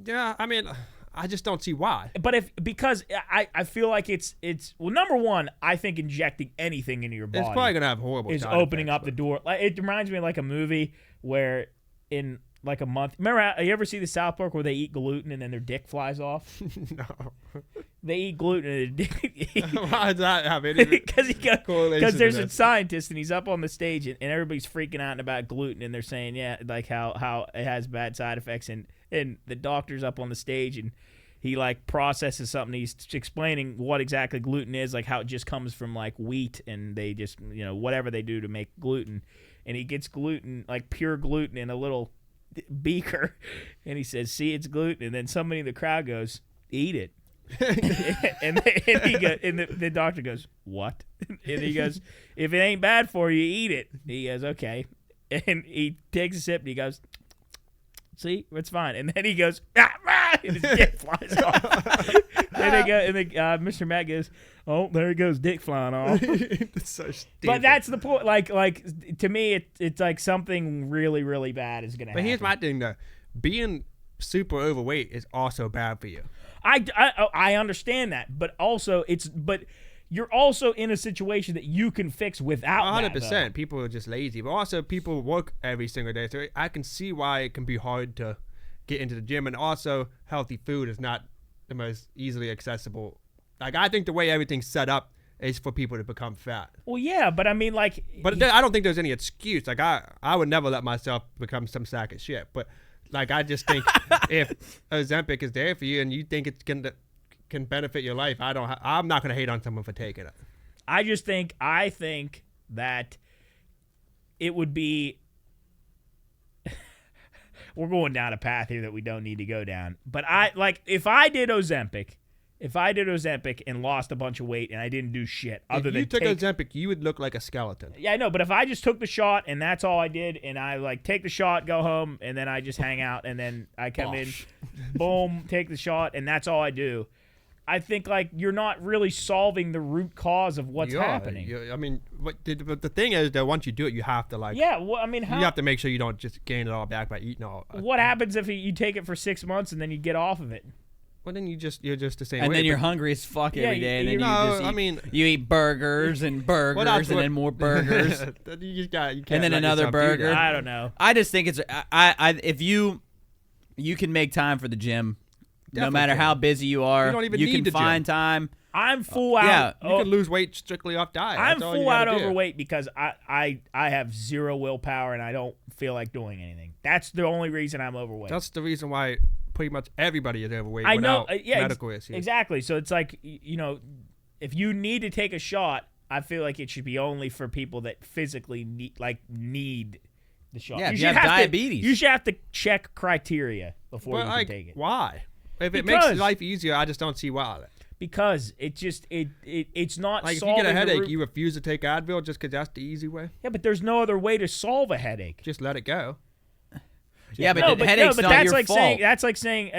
Yeah, I mean, I just don't see why. But because I feel like it's well, number one, I think injecting anything into your body It's probably going to have horrible is side opening effects, up the door. Like it reminds me of like a movie where in like a month. Remember, you ever see the South Park where they eat gluten and then their dick flies off? No. They eat gluten and their dick. Why does that have any Because correlation there's to a this? scientist and he's up on the stage and everybody's freaking out about gluten and they're saying like how it has bad side effects and the doctor's up on the stage and he like processes something. He's explaining what exactly gluten is, like how it just comes from like wheat and they just whatever they do to make gluten, and he gets gluten, like pure gluten, in a little beaker and he says, see, it's gluten, and then somebody in the crowd goes, eat it. and the doctor goes, what? And he goes, if it ain't bad for you, eat it. He goes, okay. And he takes a sip and he goes, see, it's fine. And then he goes, and his dick flies off. and Mr. Matt goes, oh, there he goes, dick flying off. It's so stupid. But that's the point. Like to me, it's like something really, really bad is going to happen. But here's my thing, though. Being super overweight is also bad for you. I understand that, but you're also in a situation that you can fix without 100%. People are just lazy, but also people work every single day, so I can see why it can be hard to get into the gym, and also healthy food is not the most easily accessible. Like, I think the way everything's set up is for people to become fat. Well, yeah, but I mean, like... But I don't think there's any excuse. Like, I would never let myself become some sack of shit, but, like, I just think if Ozempic is there for you and you think it's going to... can benefit your life, I'm not going to hate on someone for taking it. I think that it would be we're going down a path here that we don't need to go down. But if I did Ozempic and lost a bunch of weight and I didn't do shit other than if you took Ozempic, you would look like a skeleton. Yeah, I know, but if I just took the shot and that's all I did, and I like take the shot, go home, and then I just hang out, and then I come in, boom, take the shot, and that's all I do, I think like you're not really solving the root cause of what's happening. I mean, but the thing is that once you do it, you have to like. Yeah, well, I mean, you have to make sure you don't just gain it all back by eating all. What happens if you take it for 6 months and then you get off of it? Well, then you're just the same. And way, then you're but- hungry as fuck every day, and then No, you eat burgers and burgers, that's and then more burgers, you can't and then let another yourself do burger. that. I don't know. I just think it's if you can make time for the gym, no Definitely matter can. how busy you are, You don't even you need can the gym. find time. I'm full out. yeah, You can lose weight strictly off diet. I'm That's all you full out gotta do. overweight because I have zero willpower and I don't feel like doing anything. That's the only reason I'm overweight. That's the reason why pretty much everybody is overweight I know. without Yeah, medical issues. exactly. So it's like, if you need to take a shot, I feel like it should be only for people that physically need the shot. Yeah, if you should have to- diabetes. you should have to check criteria before But you can take it. why? If it Because- makes life easier, I just don't see why. Because it's not Like if you solving get a the headache, root- you refuse to take Advil just because that's the easy way. Yeah, but there's no other way to solve a headache. Just let it go. Yeah, but the headache's not that's your like fault. saying that's like saying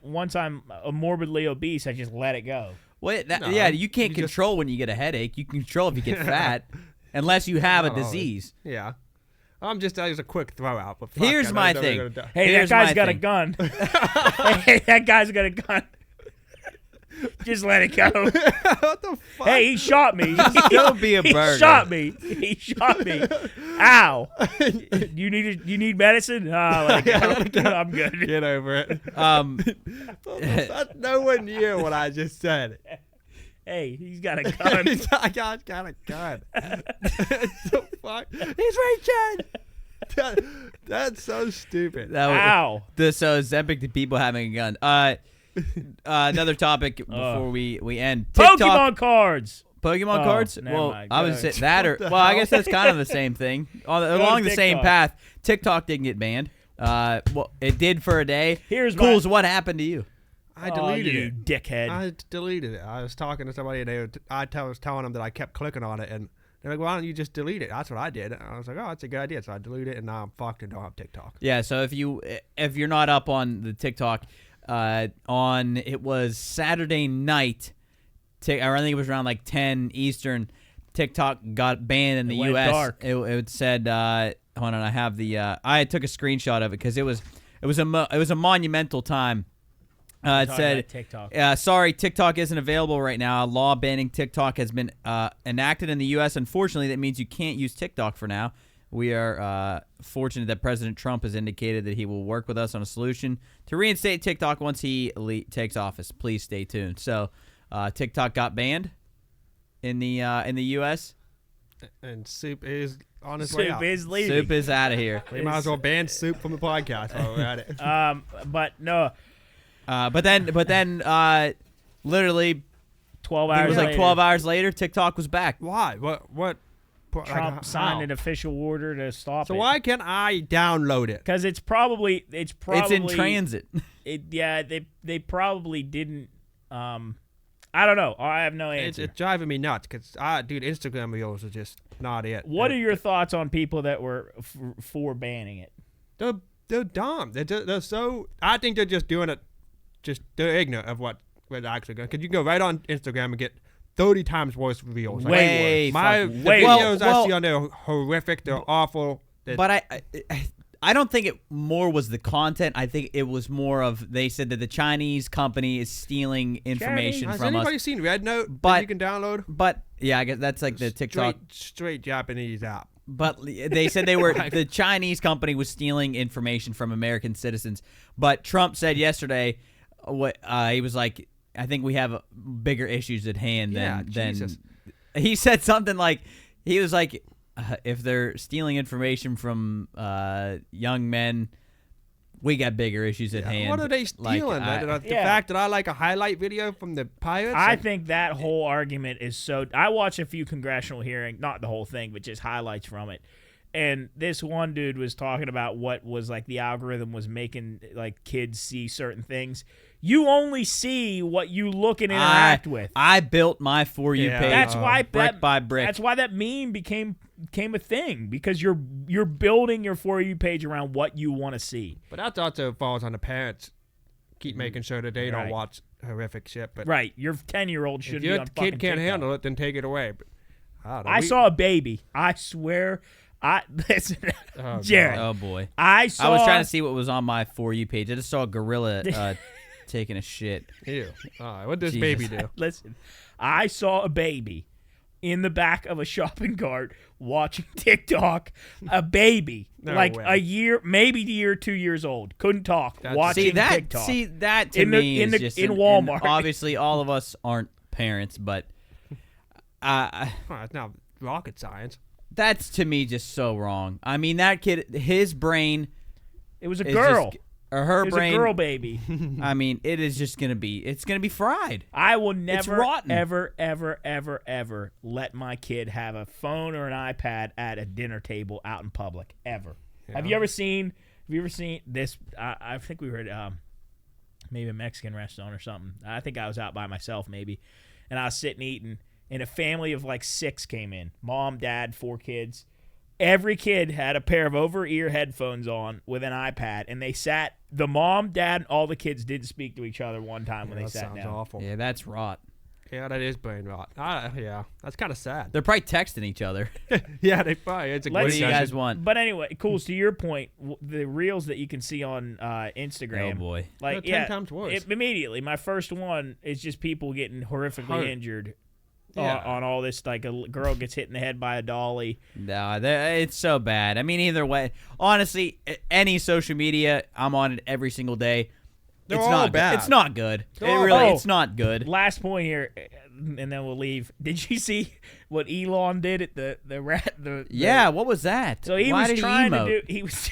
once I'm morbidly obese, I just let it go. Well, No, yeah, you can't you just- control when you get a headache. You can control if you get fat, unless you have a Not always. disease. Yeah. That was a quick throw out. But fuck, Here's I know my they're thing. gonna die. Hey, Here's that guy's my got a thing. gun. Hey, that guy's got a gun. Just let it go. What the fuck? Hey, he shot me. Don't be a burger. He shot me. He shot me. Ow. You need medicine? Let it go. I'm good. Get over it. No one knew what I just said. Hey, he's got a gun. I got a gun. The fuck? He's reaching. That's so stupid. Ow. So Ozempic to people having a gun. Another topic before we end. Pokemon TikTok, cards. Pokemon Oh, cards? never Well, mind. I Go would say ahead. that, or well, I guess that's kind of the same thing. Along the same TikTok. path. TikTok didn't get banned. Well, it did for a day. Here's Cool's. What happened to you? I deleted you it. dickhead. I deleted it. I was talking to somebody and I was telling them that I kept clicking on it and they're like, why don't you just delete it? That's what I did. And I was like, oh, that's a good idea. So I deleted it and now I'm fucked and don't have TikTok. Yeah, so if you're not up on the TikTok, it was Saturday night. I think it was around like 10 Eastern. TikTok got banned in the went U.S. dark. It said, hold on, I have the. I took a screenshot of it because it was a monumental time. It Talking said, about TikTok. sorry, TikTok isn't available right now. A law banning TikTok has been enacted in the U.S. Unfortunately, that means you can't use TikTok for now. We are fortunate that President Trump has indicated that he will work with us on a solution to reinstate TikTok once he takes office. Please stay tuned. So, TikTok got banned in the U.S. And Soup is on his way Soup out. is leaving. Soup is out of here. We might as well ban Soup from the podcast while we're at it. But no, But then, literally, 12 it hours was like later, 12 hours later, TikTok was back. Why? What? Trump signed an official order to stop So it. why can't I download it? Because it's probably It's in transit. They probably didn't. I don't know. I have no answer. It's driving me nuts because, dude, Instagram reels are just not it. What are your thoughts on people that were for banning it? They're dumb. They're so. I think they're just doing it. They're ignorant of what we're actually going. Because you can go right on Instagram and get 30 times worse reels. Way My fucking- the way videos well- I see on there are horrific. They're awful. But I don't think it more was the content. I think it was more of they said that the Chinese company is stealing information Has from anybody us. seen Red Note But- that you can download? But yeah, I guess that's like the TikTok. Straight Japanese app. But they said the Chinese company was stealing information from American citizens. But Trump said yesterday, he was like, I think we have bigger issues at hand than Jesus. he said something like, he was like, if they're stealing information from young men, we got bigger issues at hand. What are they stealing? The fact that I like a highlight video from the pirates? I think that whole argument is so. I watched a few congressional hearings, not the whole thing, but just highlights from it. And this one dude was talking about what was like the algorithm was making like kids see certain things. You only see what you look and interact with. I built my For You page. That's why brick by brick. That's why that meme became a thing, because you're building your For You page around what you want to see. But that also falls on the parents. Keep making sure that they don't Right. watch horrific shit. But Right, your 10-year-old should if be your on kid fucking can't TikTok. handle it, then take it away. But I don't know. I saw a baby. I swear. Listen, Oh, Jared. Oh boy. I was trying to see what was on my For You page. I just saw a gorilla taking a shit. Ew. All right, what does Jesus. baby do? Listen, I saw a baby in the back of a shopping cart watching TikTok. A baby, No like way. a year, maybe 2 years old, couldn't talk, watching See that? TikTok. See that to In me the- is just in and Walmart. obviously, all of us aren't parents, but Oh, it's not rocket science. that's to me just so wrong. I mean, that kid, his brain It was a is girl. just, or her It was brain. a girl baby. I mean, it is just gonna be. It's gonna be fried. I will never, rotten. ever, ever, ever, ever let my kid have a phone or an iPad at a dinner table out in public. Ever. Have you ever seen this? I think we were at maybe a Mexican restaurant or something. I think I was out by myself maybe, and I was sitting eating, and a family of like 6 came in. Mom, dad, 4 kids. Every kid had a pair of over-ear headphones on with an iPad, and they sat. The mom, dad, and all the kids didn't speak to each other one time when they that sat sounds down. awful. Yeah, that's rot. Yeah, that is brain rot. Yeah, that's kind of sad. They're probably texting each other. Yeah, they probably. It's a What What good do you session. guys want? But anyway, Cools, to your point, the reels that you can see on Instagram. Oh boy. Like, They're 10 times worse. Immediately, my first one is just people getting horrifically Hurt. injured Yeah. on all this. Like a girl gets hit in the head by a dolly. No, it's so bad. I mean, either way, honestly, any social media, I'm on it every single day. They're it's all not bad. It's not good. They're all bad. It's not good. Last point here, and then we'll leave. Did you see what Elon did at the Yeah, what was that? So he Why was did trying to emote? do. He was.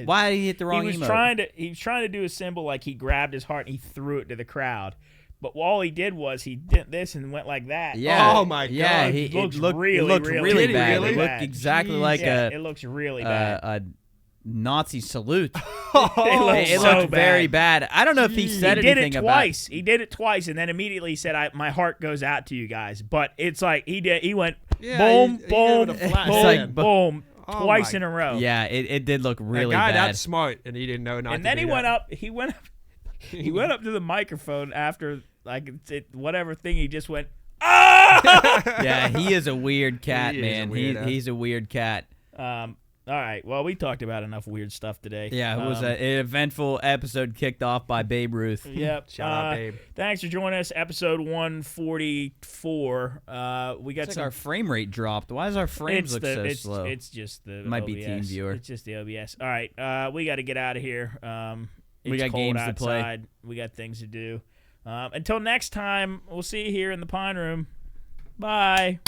Why did he hit the wrong He was emote? trying to do a symbol like he grabbed his heart and he threw it to the crowd. But all he did was he did this and went like that. Yeah. Oh, my Yeah, God. it Looks looked really, really really bad. really It looked bad. exactly like it looks really bad. a Nazi salute. It looks It so looked very bad. bad. I don't know if he said He did anything it about. twice. He did it twice, and then immediately he said, "My heart goes out to you guys." But it's like he went Yeah, boom, he boom, gave it a flash. boom, It's like, boom, Oh twice my- in a row. Yeah, it did look really that guy bad. that's smart, and he didn't know not And to then do he that. went up. He went up to the microphone after like whatever thing. He just went. Yeah, he is a weird cat, He is a man. weirdo. He's a weird cat. All right. Well, we talked about enough weird stuff today. Yeah, it was an eventful episode kicked off by Babe Ruth. Yep. Shout out, Babe. Thanks for joining us. Episode 144. We got It's like some. our frame rate dropped. Why does our frames look so slow? It's just the Might OBS. be TeamViewer. It's just the OBS. All right. We got to get out of here. It's got cold games to play. outside. We got things to do. Until next time, we'll see you here in the Pine Room. Bye.